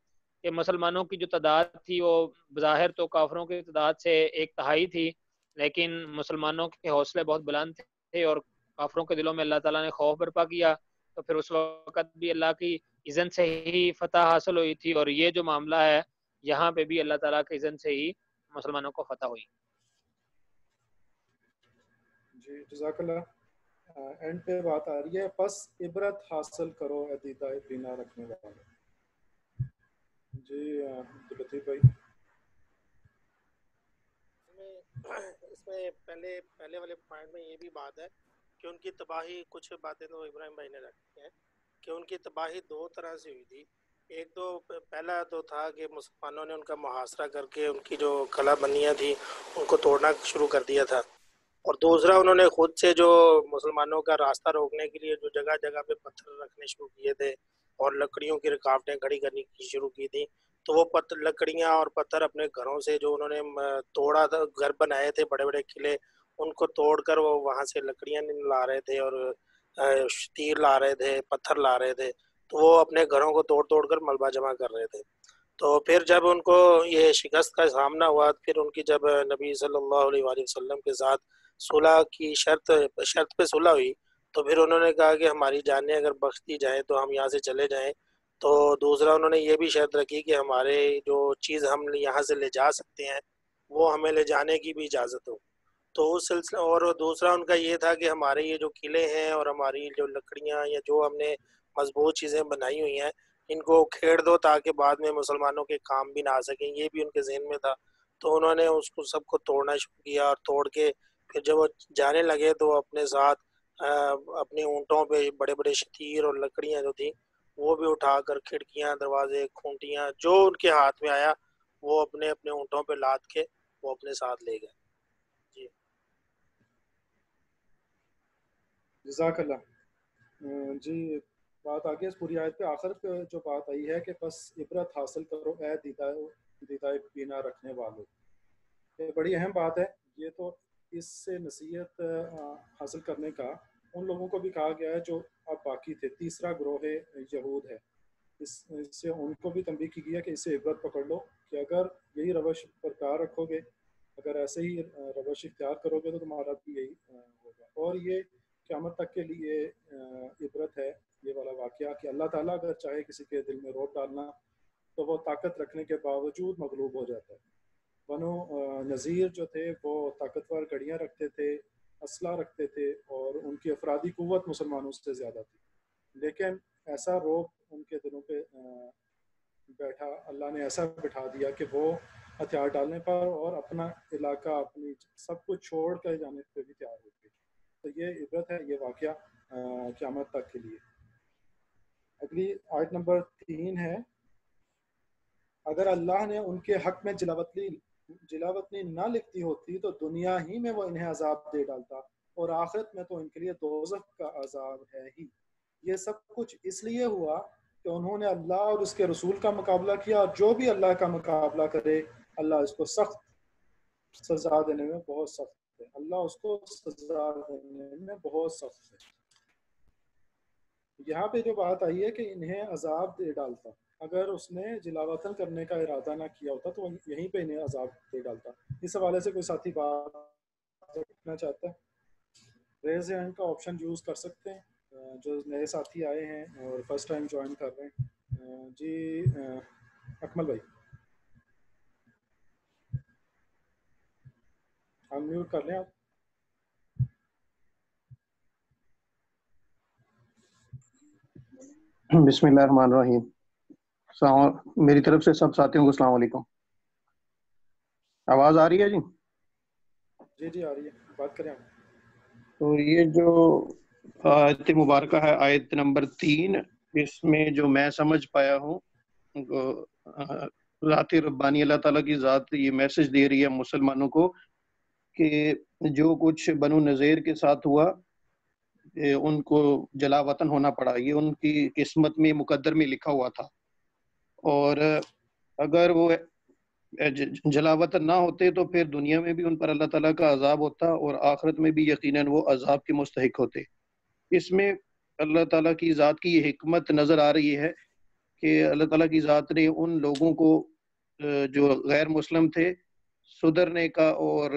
کہ مسلمانوں کی جو تعداد تھی وہ بظاہر تو کافروں کی تعداد سے 1/3 تھی, لیکن مسلمانوں کے حوصلے بہت بلند تھے اور کافروں کے دلوں میں اللہ تعالیٰ نے خوف برپا کیا. تو پھر اس وقت بھی اللہ کی اذن سے ہی فتح حاصل ہوئی تھی, اور یہ جو معاملہ ہے یہاں پہ بھی اللہ تعالیٰ کی اذن سے ہی مسلمانوں کو فتح ہوئی. جی جزاک اللہ. اینڈ پہ بات آ رہی ہے, بس عبرت حاصل کرو عدیدہ بینا رکھنے والے. جی عبداللطیف بھائی. اس میں پہلے والے پوائنٹ میں یہ بھی بات ہے کہ ان کی تباہی, کچھ باتیں تو ابراہیم بھائی نے رکھی ہیں کہ ان کی تباہی 2 طرح سے ہوئی تھی. ایک تو پہلا تو تھا کہ مسلمانوں نے ان کا محاصرہ کر کے ان کی جو قلعہ بندیاں تھیں ان کو توڑنا شروع کر دیا تھا, اور دوسرا انہوں نے خود سے جو مسلمانوں کا راستہ روکنے کے لیے جو جگہ جگہ پہ پتھر رکھنے شروع کیے تھے اور لکڑیوں کی رکاوٹیں کھڑی کرنی شروع کی تھی. تو وہ لکڑیاں اور پتھر اپنے گھروں سے جو انہوں نے توڑا تھا, گھر بنائے تھے بڑے بڑے قلعے, ان کو توڑ کر وہ وہاں سے لکڑیاں لا رہے تھے اور تیر لا رہے تھے، پتھر لا رہے تھے، تو وہ اپنے گھروں کو توڑ توڑ کر ملبہ جمع کر رہے تھے۔ تو پھر جب ان کو یہ شکست کا سامنا ہوا، پھر ان کی جب نبی صلی اللہ علیہ وآلہ وسلم کے ساتھ صلح کی شرط پہ صلح ہوئی، تو پھر انہوں نے کہا کہ ہماری جانیں اگر بخش دی جائیں تو ہم یہاں سے چلے جائیں۔ تو دوسرا انہوں نے یہ بھی شرط رکھی کہ ہمارے جو چیز ہم یہاں سے لے جا سکتے ہیں وہ ہمیں لے جانے کی بھی اجازت ہو۔ تو اس سلسلہ، اور دوسرا ان کا یہ تھا کہ ہمارے یہ جو قلعے ہیں اور ہماری جو لکڑیاں یا جو ہم نے مضبوط چیزیں بنائی ہوئی ہیں ان کو کھیڑ دو تاکہ بعد میں مسلمانوں کے کام بھی نہ آ سکیں، یہ بھی ان کے ذہن میں تھا۔ تو انہوں نے اس کو سب کو توڑنا شروع کیا، اور توڑ کے پھر جب وہ جانے لگے تو اپنے ساتھ اپنی اونٹوں پہ بڑے بڑے شتیر اور لکڑیاں جو تھیں وہ بھی اٹھا کر کھڑکیاں، دروازے، کھونٹیاں جو ان کے ہاتھ میں آیا وہ اپنے اپنے اونٹوں پہ لاد کے وہ اپنے ساتھ لے گئے۔ جی جزاک اللہ۔ جی بات آگے اس پوری آیت پہ آخر پہ جو بات آئی ہے کہ بس عبرت حاصل کرو اے دیدہ بینا رکھنے والوں، یہ بڑی اہم بات ہے۔ یہ تو اس سے نصیحت حاصل کرنے کا ان لوگوں کو بھی کہا گیا ہے جو اب باقی تھے، تیسرا گروہ یہود ہے، اس سے ان کو بھی تنبیہ کی گئی ہے کہ اس سے عبرت پکڑ لو کہ اگر یہی روش برقرار رکھو گے، اگر ایسے ہی روش اختیار کرو گے تو تمہارا بھی یہی ہوگا۔ اور یہ قیامت تک کے لیے عبرت ہے یہ والا واقعہ کہ اللہ تعالیٰ اگر چاہے کسی کے دل میں روب ڈالنا تو وہ طاقت رکھنے کے باوجود مغلوب ہو جاتا ہے۔ بنو نذیر جو تھے وہ طاقتور گڑیاں رکھتے تھے، اسلحہ رکھتے تھے، اور ان کی افرادی قوت مسلمانوں سے زیادہ تھی، لیکن ایسا روب ان کے دلوں پہ بیٹھا، اللہ نے ایسا بٹھا دیا کہ وہ ہتھیار ڈالنے پر اور اپنا علاقہ، اپنی سب کچھ چھوڑ کر جانے پہ بھی تیار ہو گئے۔ تو یہ عبرت ہے یہ واقعہ قیامت تک کے لیے۔ اگلی آیت نمبر 3 ہے، اگر اللہ نے ان کے حق میں جلاوطنی نہ لکھتی ہوتی تو دنیا ہی میں وہ انہیں عذاب دے ڈالتا، اور آخرت میں تو ان کے لیے دوزخ کا عذاب ہے ہی۔ یہ سب کچھ اس لیے ہوا کہ انہوں نے اللہ اور اس کے رسول کا مقابلہ کیا، اور جو بھی اللہ کا مقابلہ کرے اللہ اس کو سخت سزا دینے میں بہت سخت ہے، اللہ اس کو سزا دینے میں بہت سخت ہے۔ یہاں پہ جو بات آئی ہے کہ انہیں عذاب دے ڈالتا، اگر اس نے جلاوطن کرنے کا ارادہ نہ کیا ہوتا تو یہیں پہ انہیں عذاب دے ڈالتا۔ اس حوالے سے کوئی ساتھی بات رکھنا چاہتا ہے؟ ریز ہینڈ کا آپشن یوز کر سکتے ہیں جو نئے ساتھی آئے ہیں اور فرسٹ ٹائم جوائن کر رہے ہیں۔ جی اکمل بھائی انمیوٹ کر لیں آپ۔ بسم اللہ الرحمن الرحیم۔ میری طرف سے سب ساتھیوں کو السلام علیکم۔ آواز آ رہی ہے؟ جی جی آ رہی ہے، بات کریں آپ۔ تو یہ جو آیت مبارکہ ہے آیت نمبر 3، اس میں جو میں سمجھ پایا ہوں ذات ربانی اللہ تعالیٰ کی ذات یہ میسج دے رہی ہے مسلمانوں کو کہ جو کچھ بنو نذیر کے ساتھ ہوا ان کو جلا وطن ہونا پڑا، یہ ان کی قسمت میں مقدر میں لکھا ہوا تھا، اور اگر وہ جلا وطن نہ ہوتے تو پھر دنیا میں بھی ان پر اللہ تعالیٰ کا عذاب ہوتا اور آخرت میں بھی یقیناً وہ عذاب کے مستحق ہوتے۔ اس میں اللہ تعالیٰ کی ذات کی یہ حکمت نظر آ رہی ہے کہ اللہ تعالیٰ کی ذات نے ان لوگوں کو جو غیر مسلم تھے سدھرنے کا اور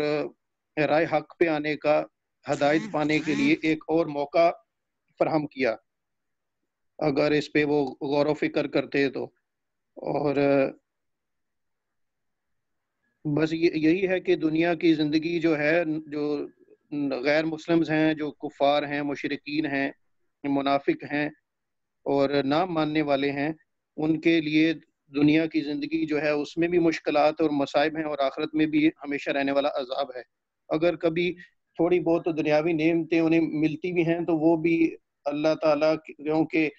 رائے حق پہ آنے کا، ہدایت پانے کے لیے ایک اور موقع فراہم کیا اگر اس پہ وہ غور و فکر کرتے تو۔ اور بس یہی ہے کہ دنیا کی زندگی جو ہے، جو غیر مسلمز ہیں، جو کفار ہیں، مشرکین ہیں، منافق ہیں اور نہ ماننے والے ہیں، ان کے لیے دنیا کی زندگی جو ہے اس میں بھی مشکلات اور مصائب ہیں، اور آخرت میں بھی ہمیشہ رہنے والا عذاب ہے۔ اگر کبھی تھوڑی بہت دنیاوی نعمتیں انہیں ملتی بھی ہیں تو وہ بھی اللہ تعالیٰ کیونکہ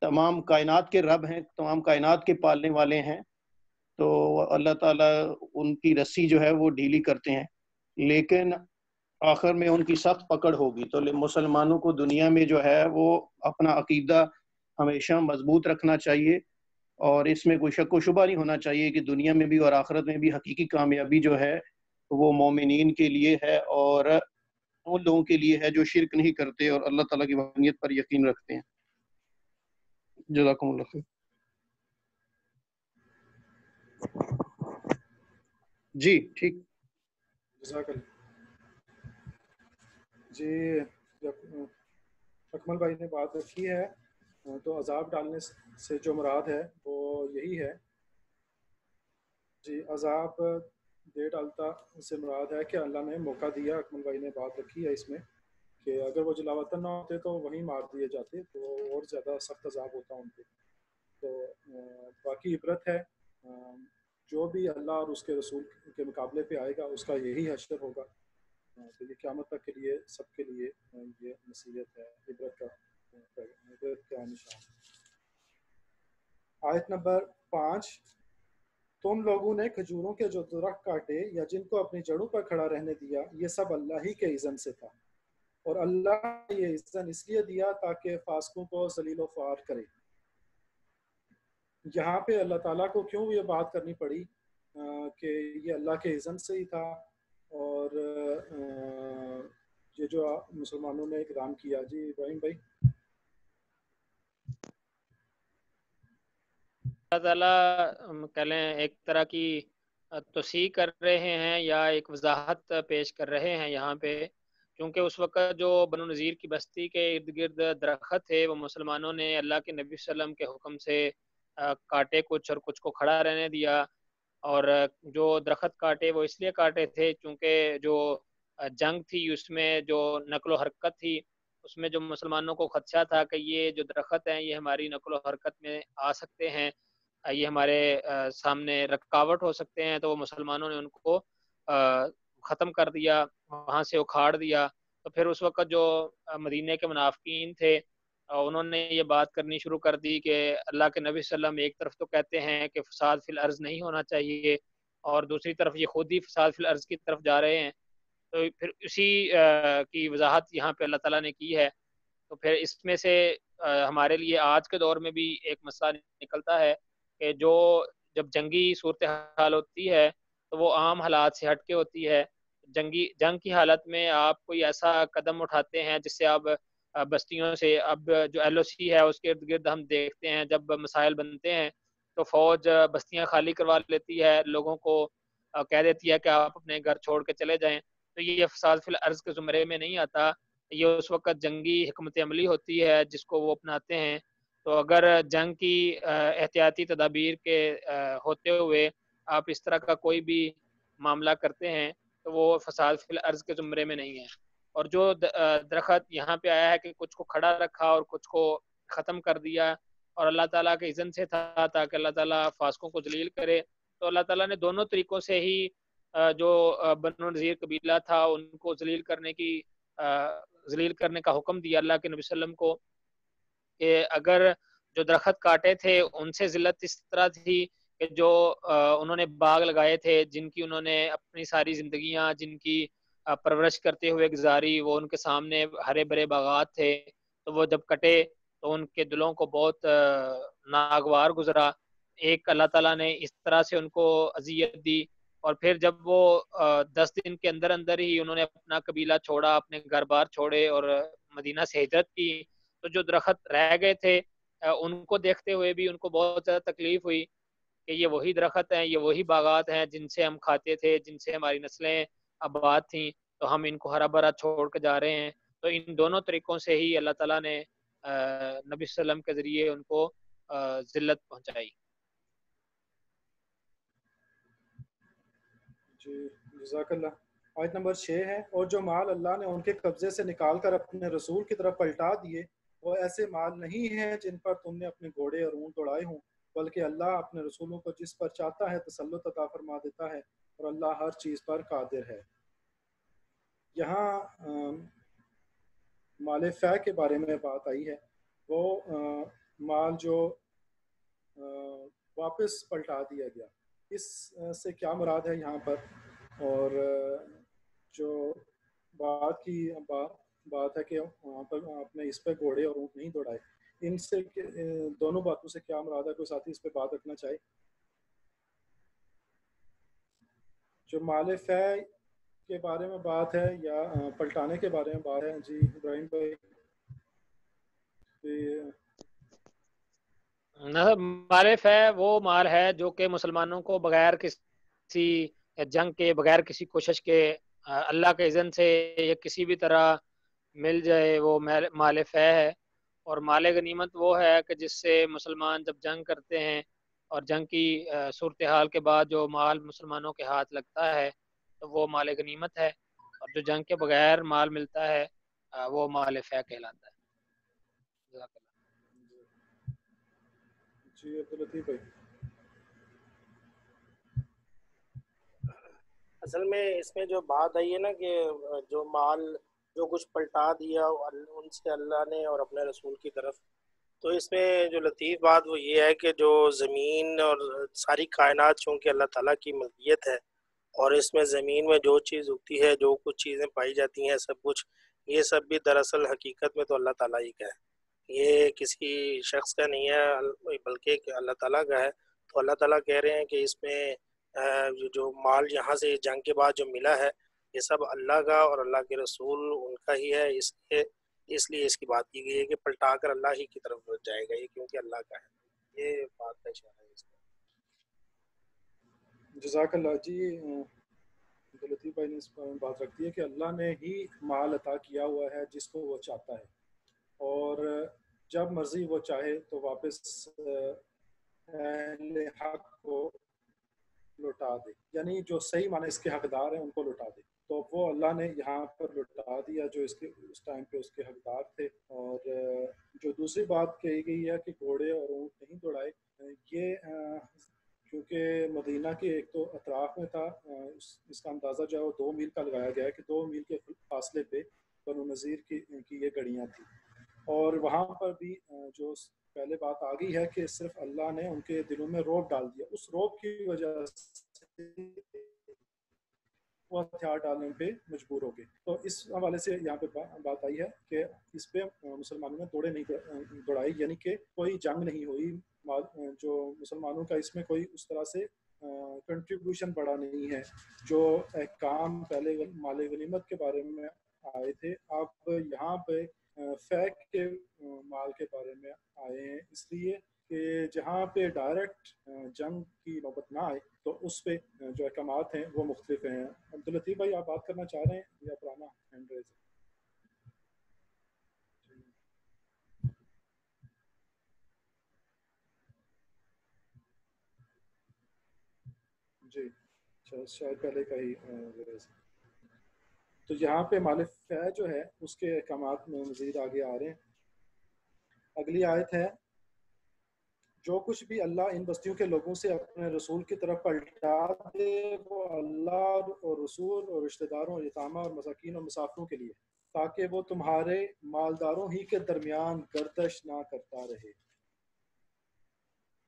تمام کائنات کے رب ہیں، تمام کائنات کے پالنے والے ہیں، تو اللہ تعالیٰ ان کی رسی جو ہے وہ ڈھیلی کرتے ہیں، لیکن آخر میں ان کی سخت پکڑ ہوگی۔ تو مسلمانوں کو دنیا میں جو ہے وہ اپنا عقیدہ ہمیشہ مضبوط رکھنا چاہیے، اور اس میں کوئی شک و شبہ نہیں ہونا چاہیے کہ دنیا میں بھی اور آخرت میں بھی حقیقی کامیابی جو ہے وہ مومنین کے لیے ہے، اور ان لوگوں کے لیے ہے جو شرک نہیں کرتے اور اللہ تعالیٰ کی وحدانیت پر یقین رکھتے ہیں۔ جزاکم اللہ خیر۔ جی ٹھیک۔ جزاک اللہ۔ جی جب اکمل بھائی نے بات رکھی ہے تو عذاب ڈالنے سے جو مراد ہے وہ یہی ہے۔ جی عذاب دے ڈالتا سے مراد ہے کہ اللہ نے موقع دیا، اکمل بھائی نے بات رکھی ہے اس میں کہ اگر وہ جلاوطن نہ ہوتے تو وہیں مار دیے جاتے تو اور زیادہ سخت عذاب ہوتا ان پہ۔ تو باقی عبرت ہے، جو بھی اللہ اور اس کے رسول کے مقابلے پہ آئے گا اس کا یہی حشر ہوگا۔ تو یہ قیامت تک کے لیے سب کے لیے یہ نصیحت ہے، عبرت کا نشان۔ آیت نمبر 5، تم لوگوں نے کھجوروں کے جو درخت کاٹے یا جن کو اپنی جڑوں پر کھڑا رہنے دیا، یہ سب اللہ ہی کے اذن سے تھا، اور اللہ نے یہ اذن اس لیے دیا تاکہ فاسقوں کو ذلیل و خوار کرے۔ یہاں پہ اللہ تعالیٰ کو کیوں یہ بات کرنی پڑی کہ یہ اللہ کے اذن سے ہی تھا، اور یہ جو مسلمانوں نے اقدام کیا؟ جی ابراہیم بھائی۔ اللہ تعالیٰ کہہ لیں ایک طرح کی توسیع کر رہے ہیں یا ایک وضاحت پیش کر رہے ہیں یہاں پہ، کیونکہ اس وقت جو بنو نذیر کی بستی کے ارد گرد درخت تھے وہ مسلمانوں نے اللہ کے نبی صلی اللہ علیہ وسلم کے حکم سے کاٹے کچھ اور کچھ کو کھڑا رہنے دیا، اور جو درخت کاٹے وہ اس لیے کاٹے تھے چونکہ جو جنگ تھی اس میں جو نقل و حرکت تھی اس میں جو مسلمانوں کو خدشہ تھا کہ یہ جو درخت ہیں یہ ہماری نقل و حرکت میں آ سکتے ہیں، یہ ہمارے سامنے رکاوٹ ہو سکتے ہیں، تو وہ مسلمانوں نے ان کو ختم کر دیا، وہاں سے اکھاڑ دیا۔ تو پھر اس وقت جو مدینہ کے منافقین تھے انہوں نے یہ بات کرنی شروع کر دی کہ اللہ کے نبی صلی اللہ علیہ وسلم ایک طرف تو کہتے ہیں کہ فساد فی الارض نہیں ہونا چاہیے، اور دوسری طرف یہ خود ہی فساد فی الارض کی طرف جا رہے ہیں۔ تو پھر اسی کی وضاحت یہاں پہ اللہ تعالیٰ نے کی ہے۔ تو پھر اس میں سے ہمارے لیے آج کے دور میں بھی ایک مسئلہ نکلتا ہے کہ جو جب جنگی صورتحال ہوتی ہے تو وہ عام حالات سے ہٹ کے ہوتی ہے۔ جنگ کی حالت میں آپ کوئی ایسا قدم اٹھاتے ہیں جس سے آپ بستیوں سے، اب جو ایل او سی ہے اس کے ارد گرد ہم دیکھتے ہیں جب مسائل بنتے ہیں تو فوج بستیاں خالی کروا لیتی ہے، لوگوں کو کہہ دیتی ہے کہ آپ اپنے گھر چھوڑ کے چلے جائیں، تو یہ فساد فی الارض کے زمرے میں نہیں آتا، یہ اس وقت جنگی حکمت عملی ہوتی ہے جس کو وہ اپناتے ہیں۔ تو اگر جنگ کی احتیاطی تدابیر کے ہوتے ہوئے آپ اس طرح کا کوئی بھی معاملہ کرتے ہیں تو وہ فساد فی الارض کے زمرے میں نہیں ہے۔ اور جو درخت یہاں پہ آیا ہے کہ کچھ کو کھڑا رکھا اور کچھ کو ختم کر دیا، اور اللہ تعالیٰ کے اذن سے تھا تاکہ اللہ تعالیٰ فاسقوں کو ذلیل کرے، تو اللہ تعالیٰ نے دونوں طریقوں سے ہی جو بنو نذیر قبیلہ تھا ان کو ذلیل کرنے کا حکم دیا اللہ کے نبی صلی اللہ علیہ وسلم کو، کہ اگر جو درخت کاٹے تھے ان سے ذلت اس طرح تھی کہ جو انہوں نے باغ لگائے تھے، جن کی انہوں نے اپنی ساری زندگیاں جن کی پرورش کرتے ہوئے گزاری، وہ ان کے سامنے ہرے بھرے باغات تھے، تو وہ جب کٹے تو ان کے دلوں کو بہت ناگوار گزرا۔ ایک اللہ تعالیٰ نے اس طرح سے ان کو اذیت دی، اور پھر جب وہ 10 دن کے اندر اندر ہی انہوں نے اپنا قبیلہ چھوڑا، اپنے گھر بار چھوڑے اور مدینہ سے ہجرت کی، تو جو درخت رہ گئے تھے ان کو دیکھتے ہوئے بھی ان کو بہت زیادہ تکلیف ہوئی کہ یہ وہی درخت ہیں، یہ وہی باغات ہیں جن سے ہم کھاتے تھے، جن سے ہماری نسلیں آباد تھیں، تو ہم ان کو ہرا بھرا چھوڑ کے جا رہے ہیں۔ تو ان دونوں طریقوں سے ہی اللہ تعالیٰ نے نبی صلی اللہ علیہ وسلم کے ذریعے ان کو ذلت پہنچائی۔ جی جزاک اللہ۔ آیت نمبر 6 ہے، اور جو مال اللہ نے ان کے قبضے سے نکال کر اپنے رسول کی طرف پلٹا دیے وہ ایسے مال نہیں ہیں جن پر تم نے اپنے گھوڑے اور اونٹ دوڑائے ہوں، بلکہ اللہ اپنے رسولوں کو جس پر چاہتا ہے تسلط عطا فرما دیتا ہے، اور اللہ ہر چیز پر قادر ہے۔ یہاں مال فے کے بارے میں بات آئی ہے، وہ مال جو واپس پلٹا دیا گیا، اس سے کیا مراد ہے یہاں پر؟ اور جو بات ہے کہ وہاں پر آپ نے اس پہ گھوڑے اور اونٹ نہیں دوڑائے، ان سے دونوں باتوں سے کیا مراد ہے؟ کوئی ساتھی اس پہ بات رکھنا چاہے؟ جو مال فے کے بارے میں بات ہے یا پلٹانے کے بارے میں بات ہے؟ جی ابراہیم بھائی. مال ہے وہ مال ہے جو کہ مسلمانوں کو بغیر کسی جنگ کے، بغیر کسی کوشش کے، اللہ کے اذن سے یا کسی بھی طرح مل جائے، وہ مال ہے. اور مال غنیمت وہ ہے کہ جس سے مسلمان جب جنگ کرتے ہیں اور جنگ کی صورتحال کے بعد جو مال مسلمانوں کے ہاتھ لگتا ہے تو وہ مال غنیمت ہے، اور جو جنگ کے بغیر مال ملتا ہے وہ مال فہ کہلاتا ہے. جزاک اللہ. جی عبداللطیف بھائی. اصل میں اس میں جو بات آئی ہے نا کہ جو مال جو کچھ پلٹا دیا ان سے اللہ نے اور اپنے رسول کی طرف، تو اس میں جو لطیف بات وہ یہ ہے کہ جو زمین اور ساری کائنات چونکہ اللہ تعالیٰ کی ملکیت ہے، اور اس میں زمین میں جو چیز اگتی ہے، جو کچھ چیزیں پائی جاتی ہیں، سب کچھ یہ سب بھی دراصل حقیقت میں تو اللہ تعالیٰ ہی کا ہے، یہ کسی شخص کا نہیں ہے بلکہ اللہ تعالیٰ کا ہے. تو اللہ تعالیٰ کہہ رہے ہیں کہ اس میں جو مال یہاں سے جنگ کے بعد جو ملا ہے یہ سب اللہ کا اور اللہ کے رسول ان کا ہی ہے، اس لیے اس کی بات کی گئی ہے کہ پلٹا کر اللہ ہی کی طرف جائے گا یہ، کیونکہ اللہ کا ہے. یہ بات کا اشارہ ہے اس میں. جزاک اللہ. جی عبداللطیف بھائی نے اس پر بات رکھ دی ہے کہ اللہ نے ہی مال عطا کیا ہوا ہے جس کو وہ چاہتا ہے، اور جب مرضی وہ چاہے تو واپس اہل حق کو لوٹا دے، یعنی جو صحیح معنی اس کے حقدار ہیں ان کو لوٹا دے. تو وہ اللہ نے یہاں پر لوٹا دیا جو اس ٹائم پہ اس کے حقدار تھے. اور جو دوسری بات کہی گئی ہے کہ گھوڑے اور اونٹ نہیں دوڑائے، یہ کیونکہ مدینہ کے ایک تو اطراف میں تھا، اس کا اندازہ جو ہے وہ 2 میل کا لگایا گیا ہے کہ 2 میل کے فاصلے پہ بنو نذیر کی یہ گڑیاں تھیں. اور وہاں پر بھی جو پہلے بات آ گئی ہے کہ صرف اللہ نے ان کے دلوں میں رعب ڈال دیا، اس رعب کی وجہ سے وہ ہتھیار ڈالنے پہ مجبور ہو گئے. تو اس حوالے سے یہاں پہ بات آئی ہے کہ اس پہ مسلمانوں نے دوڑے نہیں دوڑائی، یعنی کہ کوئی جنگ نہیں ہوئی، جو مسلمانوں کا اس میں کوئی اس طرح سے کنٹریبیوشن بڑا نہیں ہے. جو احکام پہلے مال غنیمت کے بارے میں آئے تھے، آپ یہاں پہ فیک کے مال کے بارے میں آئے ہیں، اس لیے کہ جہاں پہ ڈائریکٹ جنگ کی نوبت نہ آئے تو اس پہ جو احکامات ہیں وہ مختلف ہیں. عبداللطیف بھائی آپ بات کرنا چاہ رہے ہیں یا پرانا ہینڈ ریز ہے؟ جی شاید پہلے کا ہی ریز. تو یہاں پہ مال فہ جو ہے اس کے احکامات میں مزید آگے آ رہے ہیں. اگلی آیت ہے، جو کچھ بھی اللہ ان بستیوں کے لوگوں سے اپنے رسول کی طرف پلٹا دے وہ اللہ اور رسول اور رشتہ داروں اور یتامہ اور مساکین اور مسافروں کے لیے، تاکہ وہ تمہارے مالداروں ہی کے درمیان گردش نہ کرتا رہے.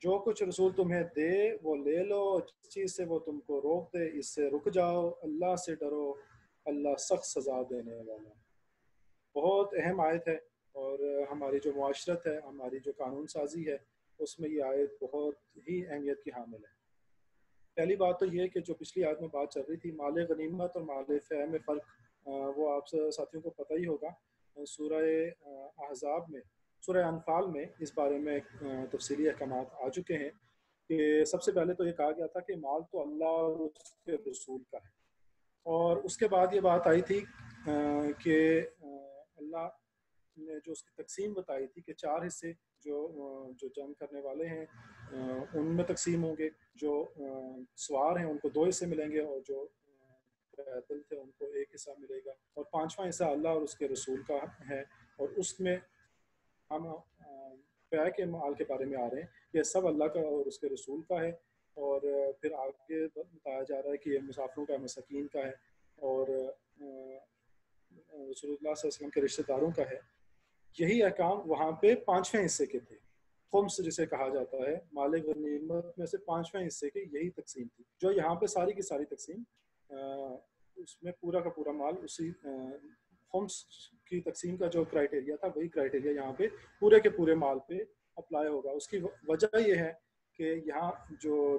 جو کچھ رسول تمہیں دے وہ لے لو، جس چیز سے وہ تم کو روک دے اس سے رک جاؤ، اللہ سے ڈرو، اللہ سخت سزا دینے والا. بہت اہم آیت ہے، اور ہماری جو معاشرت ہے، ہماری جو قانون سازی ہے، اس میں یہ آیت بہت ہی اہمیت کی حامل ہے. پہلی بات تو یہ کہ جو پچھلی آیت میں بات چل رہی تھی مال غنیمت اور مال فہ میں فرق، وہ آپ ساتھیوں کو پتہ ہی ہوگا. سورہ احزاب میں، سورہ انفال میں اس بارے میں تفصیلی احکامات آ چکے ہیں کہ سب سے پہلے تو یہ کہا گیا تھا کہ مال تو اللہ اور اس کے رسول کا ہے، اور اس کے بعد یہ بات آئی تھی کہ اللہ نے جو اس کی تقسیم بتائی تھی کہ 4 حصے جو جنگ کرنے والے ہیں ان میں تقسیم ہوں گے، جو سوار ہیں ان کو 2 حصے ملیں گے، اور جو پیدل تھے ان کو 1 حصہ ملے گا، اور 5واں حصہ اللہ اور اس کے رسول کا ہے. اور اس میں ہم فہ کے مال کے بارے میں آ رہے ہیں، یہ سب اللہ کا اور اس کے رسول کا ہے. اور پھر آگے بتایا جا رہا ہے کہ یہ مسافروں کا، مساکین کا ہے، اور رسول اللہ صلی اللہ علیہ وسلم کے رشتہ داروں کا ہے. یہی احکام وہاں پہ 5ویں حصے کے تھے، خمس جسے کہا جاتا ہے، مال غنیمت میں سے 5ویں حصے کی یہی تقسیم تھی. جو یہاں پہ ساری کی ساری تقسیم اس میں پورا کا پورا مال اسی خمس کی تقسیم کا جو کرائٹیریا تھا وہی کرائٹیریا یہاں پہ پورے کے پورے مال پہ اپلائی ہوگا. اس کی وجہ یہ ہے کہ یہاں جو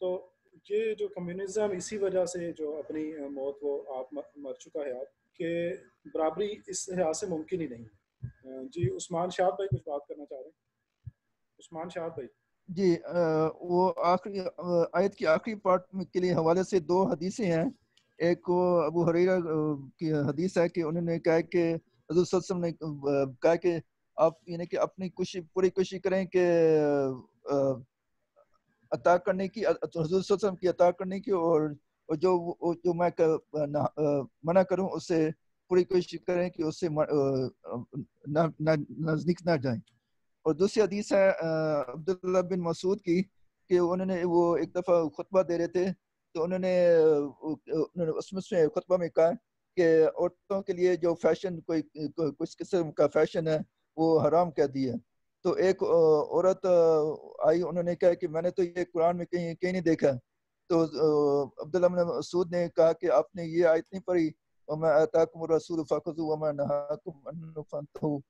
تو یہ جو کمیونزم اسی وجہ سے جو اپنی موت وہ آپ مر چکا ہے آپ کہ برابری اس لحاظ سے ممکن ہی نہیں ہے. جی عثمان شاہ بھائی کچھ بات کرنا چاہ رہے ہیں؟ عثمان شاہ بھائی. جی وہ آخری آیت کی آخری پارٹ کے لیے حوالے سے 2 حدیثیں ہیں. ایک وہ ابو ہریرہ کی حدیث ہے کہ انہوں نے کہا کہ حضور صلی اللہ علیہ وسلم نے کہا کہ آپ یعنی کہ اپنی پوری کوشش کریں کہ عطا کرنے کی، حضور صلی اللہ علیہ وسلم کی عطا کرنے کی، اور جو میں منع کروں اس سے پوری کوشش کریں کہ اس سے نزدیک نہ جائیں. اور دوسری حدیث ہے عبداللہ بن مسعود کی کہ انہوں نے وہ ایک دفعہ خطبہ دے رہے تھے تو انہوں نے اس میں خطبہ میں کہا کہ عورتوں کے لیے جو فیشن کچھ قسم کا فیشن ہے وہ حرام کہہ دیا. تو ایک عورت آئی، انہوں نے کہا کہ میں نے تو یہ قرآن میں کہیں نہیں دیکھا. تو عبداللہ بن مسعود نے کہا کہ آپ نے یہ آیت نہیں پڑھی وَمَا آتَاكُمُ الرَّسُولُ فَخُذُوهُ وَمَا نَهَاكُمْ عَنْهُ فَانْتَهُوا.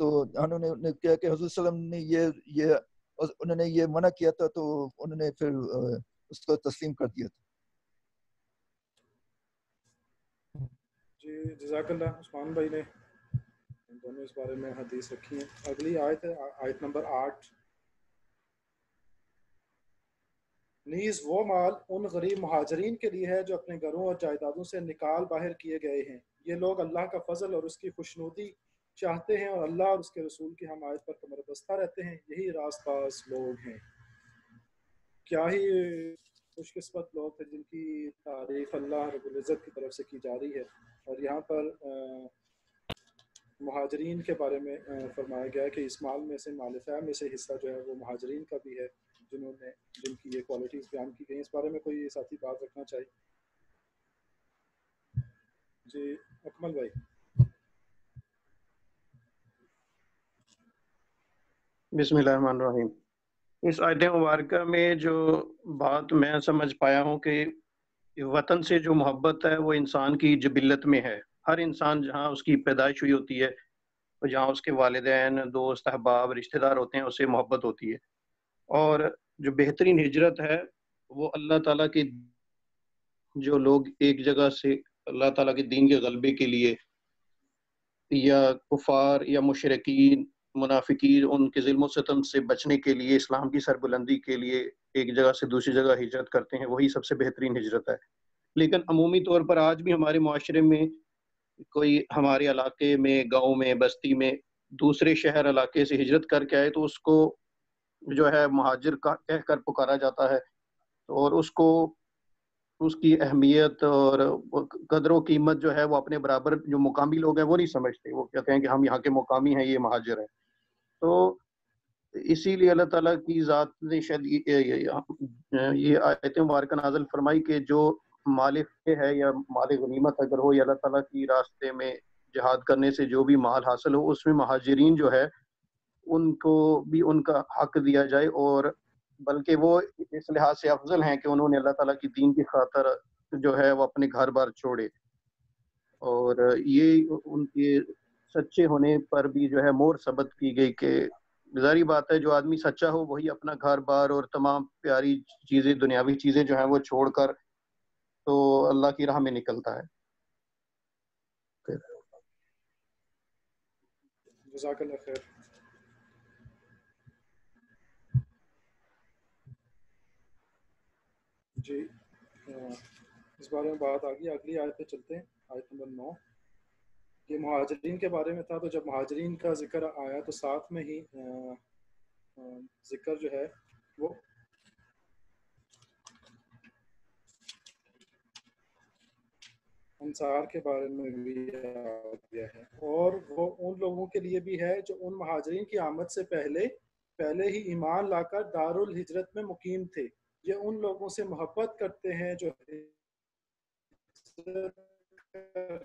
تو انہوں نے کہا کہ حضور صلی اللہ علیہ وسلم نے انہوں نے یہ منع کیا تھا تو انہوں نے پھر اس کو تسلیم کر دیا تھا. جی جزاک اللہ. عثمان بھائی نے دونوں اس بارے میں حدیث رکھی ہیں. اگلی آیت ہے آیت نمبر 8. نیز وہ مال ان غریب مہاجرین کے لیے ہے جو اپنے گھروں اور جائیدادوں سے نکال باہر کیے گئے ہیں. یہ لوگ اللہ کا فضل اور اس کی خوشنودی چاہتے ہیں اور اللہ اور اس کے رسول کی حمایت پر کمر بستہ رہتے ہیں. یہی راست باز لوگ ہیں. کیا ہی خوش قسمت لوگ تھے جن کی تعریف اللہ رب العزت کی طرف سے کی جا رہی ہے. اور یہاں پر مہاجرین کے بارے میں فرمایا گیا ہے کہ اس مال میں سے مال فیع میں سے حصہ جو ہے وہ مہاجرین کا بھی ہے جن کی یہ کوالٹیز بیان کی گئی. اس بارے میں کوئی ساتھی بات رکھنا چاہیے؟ جی اکمل بھائی. بسم اللہ الرحمن الرحیم. اس آیت مبارکہ میں جو بات میں سمجھ پایا ہوں کہ وطن سے جو محبت ہے وہ انسان کی جبلت میں ہے. ہر انسان جہاں اس کی پیدائش ہوئی ہوتی ہے، جہاں اس کے والدین، دوست، احباب، رشتہ دار ہوتے ہیں، اس سے محبت ہوتی ہے. اور جو بہترین ہجرت ہے وہ اللہ تعالیٰ کی، جو لوگ ایک جگہ سے اللہ تعالیٰ کے دین کے غلبے کے لیے یا کفار یا مشرکین منافقین ان کے ظلم و ستم سے بچنے کے لیے، اسلام کی سربلندی کے لیے ایک جگہ سے دوسری جگہ ہجرت کرتے ہیں، وہی سب سے بہترین ہجرت ہے. لیکن عمومی طور پر آج بھی ہمارے معاشرے میں کوئی ہمارے علاقے میں، گاؤں میں، بستی میں دوسرے شہر علاقے سے ہجرت کر کے آئے تو اس کو جو ہے مہاجر کہہ کر پکارا جاتا ہے، اور اس کو اس کی اہمیت اور قدر و قیمت جو ہے وہ اپنے برابر جو مقامی لوگ ہیں وہ نہیں سمجھتے. وہ کہتے ہیں کہ ہم یہاں کے مقامی ہیں، یہ مہاجر ہیں. تو اسی لیے اللہ تعالیٰ کی ذات نے شاید یہ آیت مبارکہ نازل فرمائی کہ جو مال ہے یا مال غنیمت اگر ہو یا اللہ تعالیٰ کی راستے میں جہاد کرنے سے جو بھی مال حاصل ہو، اس میں مہاجرین جو ہے ان کو بھی ان کا حق دیا جائے، اور بلکہ وہ اس لحاظ سے افضل ہیں کہ انہوں نے اللہ تعالیٰ کی دین کی خاطر جو ہے وہ اپنے گھر بار چھوڑے. اور یہ ان کے سچے ہونے پر بھی جو ہے مور ثبت کی گئی کہ ظاہری بات ہے جو آدمی سچا ہو وہی اپنا گھر بار اور تمام پیاری چیزیں، دنیاوی چیزیں جو ہیں وہ چھوڑ کر تو اللہ کی راہ میں نکلتا ہے. جزاک اللہ خیر. جی اس بارے میں بات آگی. اگلی آیت پہ چلتے ہیں. آیت نمبر 9. یہ مہاجرین کے بارے میں تھا. تو جب مہاجرین کا ذکر آیا تو ساتھ میں ہی ذکر جو ہے وہ انصار کے بارے میں بھی آ گیا ہے، اور وہ ان لوگوں کے لیے بھی ہے جو ان مہاجرین کی آمد سے پہلے ہی ایمان لا کر دار الہجرت میں مقیم تھے. یہ ان لوگوں سے محبت کرتے ہیں جو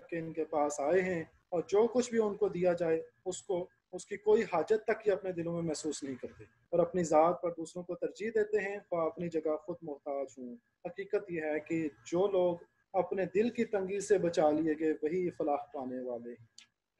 کہ ان کے پاس آئے ہیں، اور جو کچھ بھی ان کو دیا جائے اس کی کوئی حاجت تک یہ اپنے دلوں میں محسوس نہیں کرتے، اور اپنی ذات پر دوسروں کو ترجیح دیتے ہیں خواہ اپنی جگہ خود محتاج ہوں. حقیقت یہ ہے کہ جو لوگ اپنے دل کی تنگی سے بچا لیے گئے وہی فلاح پانے والے ہیں.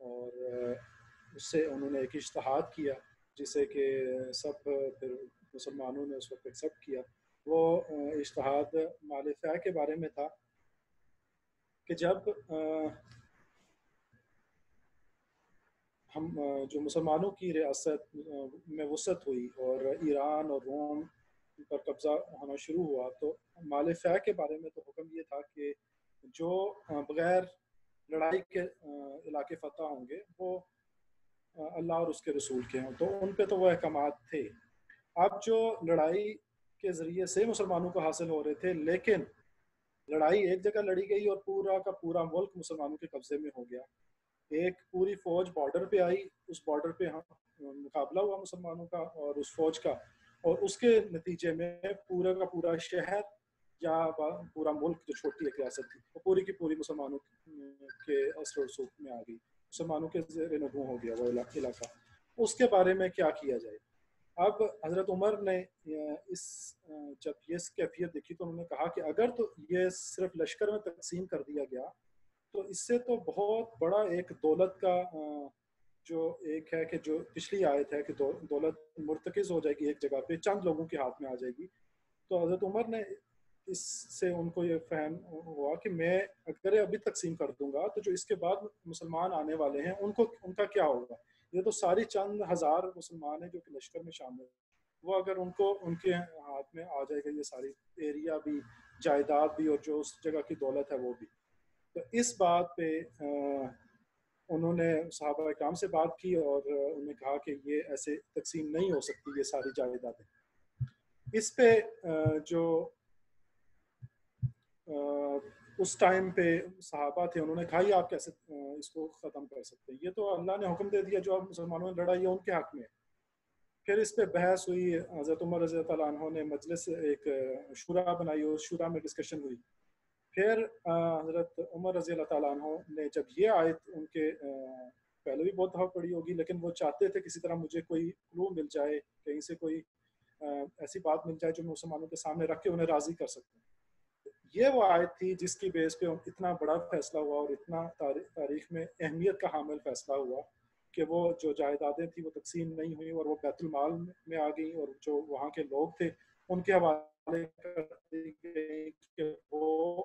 اور اس سے انہوں نے ایک اجتہاد کیا جسے کہ سب پھر مسلمانوں نے اس وقت ایکسیپٹ کیا. وہ اجتہاد مال فیع کے بارے میں تھا کہ جب ہم جو مسلمانوں کی ریاست میں وسعت ہوئی اور ایران اور روم پر قبضہ ہونا شروع ہوا تو مال فیع کے بارے میں تو حکم یہ تھا کہ جو بغیر لڑائی کے علاقے فتح ہوں گے وہ اللہ اور اس کے رسول کے ہوں، تو ان پہ تو وہ احکامات تھے. اب جو لڑائی کے ذریعے سے مسلمانوں کو حاصل ہو رہے تھے، لیکن لڑائی ایک جگہ لڑی گئی اور پورا کا پورا ملک مسلمانوں کے قبضے میں ہو گیا. ایک پوری فوج بارڈر پہ آئی، اس بارڈر پہ مقابلہ ہوا مسلمانوں کا اور اس فوج کا، اور اس کے نتیجے میں پورا کا پورا شہر یا پورا ملک جو چھوٹی ایک ریاست تھی وہ پوری کی پوری مسلمانوں کے اثر و رسوخ میں آ گئی، مسلمانوں کے زیر نگوں ہو گیا وہ علاقہ. اس کے بارے میں کیا کیا جائے؟ اب حضرت عمر نے جب یہ کیفیت دیکھی تو انہوں نے کہا کہ اگر تو یہ صرف لشکر میں تقسیم کر دیا گیا تو اس سے تو بہت بڑا ایک دولت کا جو ایک ہے کہ جو پچھلی آیت ہے کہ دولت مرتکز ہو جائے گی ایک جگہ پہ، چند لوگوں کے ہاتھ میں آ جائے گی. تو حضرت عمر نے اس سے ان کو یہ فہم ہوا کہ میں اگر ابھی تقسیم کر دوں گا تو جو اس کے بعد مسلمان آنے والے ہیں ان کا کیا ہوگا؟ یہ تو ساری چند ہزار مسلمان ہیں جو کہ لشکر میں شامل ہیں، وہ اگر ان کے ہاتھ میں آ جائے گا یہ ساری ایریا بھی، جائیداد بھی، اور جو اس جگہ کی دولت ہے وہ بھی. تو اس بات پہ انہوں نے صحابہ اکرام سے بات کی اور انہوں نے کہا کہ یہ ایسے تقسیم نہیں ہو سکتی یہ ساری جائیدادیں. اس پہ جو اس ٹائم پہ صحابہ تھے انہوں نے کہا یہ آپ کیسے اس کو ختم کر سکتے ہیں، یہ تو اللہ نے حکم دے دیا، جو اب مسلمانوں نے لڑائی ہے ان کے حق میں. پھر اس پہ بحث ہوئی، حضرت عمر رضی اللہ عنہ نے مجلس ایک شورا بنائی اور شورا میں ڈسکشن ہوئی. پھر حضرت عمر رضی اللہ تعالیٰ عنہ نے جب یہ آیت ان کے پہلے بھی بہت دفعہ پڑھی ہوگی لیکن وہ چاہتے تھے کسی طرح مجھے کوئی کلو مل جائے، کہیں سے کوئی ایسی بات مل جائے جو مسلمانوں کے سامنے رکھ کے انہیں راضی کر سکتے ہیں. یہ وہ آیت تھی جس کی بیس پہ اتنا بڑا فیصلہ ہوا اور اتنا تاریخ میں اہمیت کا حامل فیصلہ ہوا کہ وہ جو جائیدادیں تھیں وہ تقسیم نہیں ہوئی اور وہ بیت المال میں آ گئیں، اور جو وہاں کے لوگ تھے ان کے حوالے کر دی گئی کہ وہ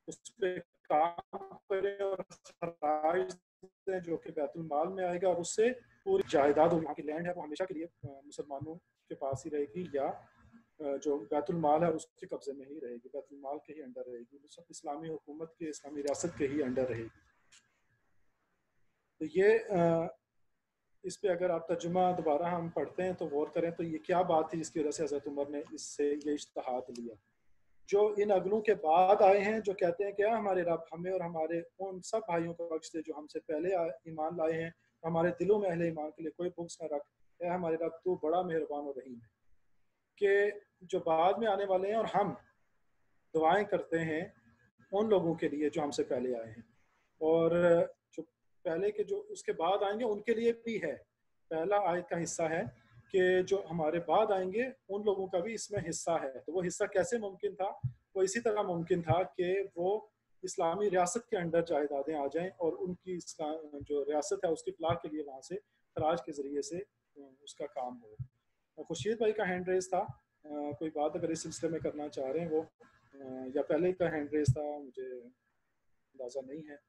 اس پہ کام کریں اور خراج دیں جو کہ بیت المال میں آئے گا، اور اس سے پوری جائیداد وہاں کی لینڈ ہے وہ ہمیشہ کے لیے مسلمانوں کے پاس ہی رہے گی، یا جو بیت المال ہے اس کے قبضے میں ہی رہے گی، بیت المال کے ہی انڈر رہے گی، اسلامی حکومت کے، اسلامی ریاست کے ہی انڈر رہے گی. تو یہ اس پہ اگر آپ ترجمہ دوبارہ ہم پڑھتے ہیں تو غور کریں تو یہ کیا بات تھی جس کی وجہ سے حضرت عمر نے اس سے یہ اجتہاد لیا. جو ان اگلوں کے بعد آئے ہیں جو کہتے ہیں کہ ہمارے رب ہمیں اور ہمارے ان سب بھائیوں کو بخش دے جو ہم سے پہلے ایمان لائے ہیں، ہمارے دلوں میں اہل ایمان کے لیے کوئی بغض نہ رکھ، اے ہمارے رب تو بڑا مہربان اور رحیم ہے. کہ جو بعد میں آنے والے ہیں اور ہم دعائیں کرتے ہیں ان لوگوں کے لیے جو ہم سے پہلے آئے ہیں، اور جو پہلے کے جو اس کے بعد آئیں گے ان کے لیے بھی ہے. پہلا آیت کا حصہ ہے کہ جو ہمارے بعد آئیں گے ان لوگوں کا بھی اس میں حصہ ہے. تو وہ حصہ کیسے ممکن تھا؟ وہ اسی طرح ممکن تھا کہ وہ اسلامی ریاست کے انڈر جائیدادیں آ جائیں اور ان کی جو ریاست ہے اس کی اصلاح کے لیے وہاں سے خراج کے ذریعے سے اس کا کام ہو. خورشید بھائی کا ہینڈ ریز تھا، کوئی بات اگر اس سلسلے میں کرنا چاہ رہے ہیں وہ، یا پہلے کا ہینڈ ریز تھا مجھے اندازہ نہیں ہے.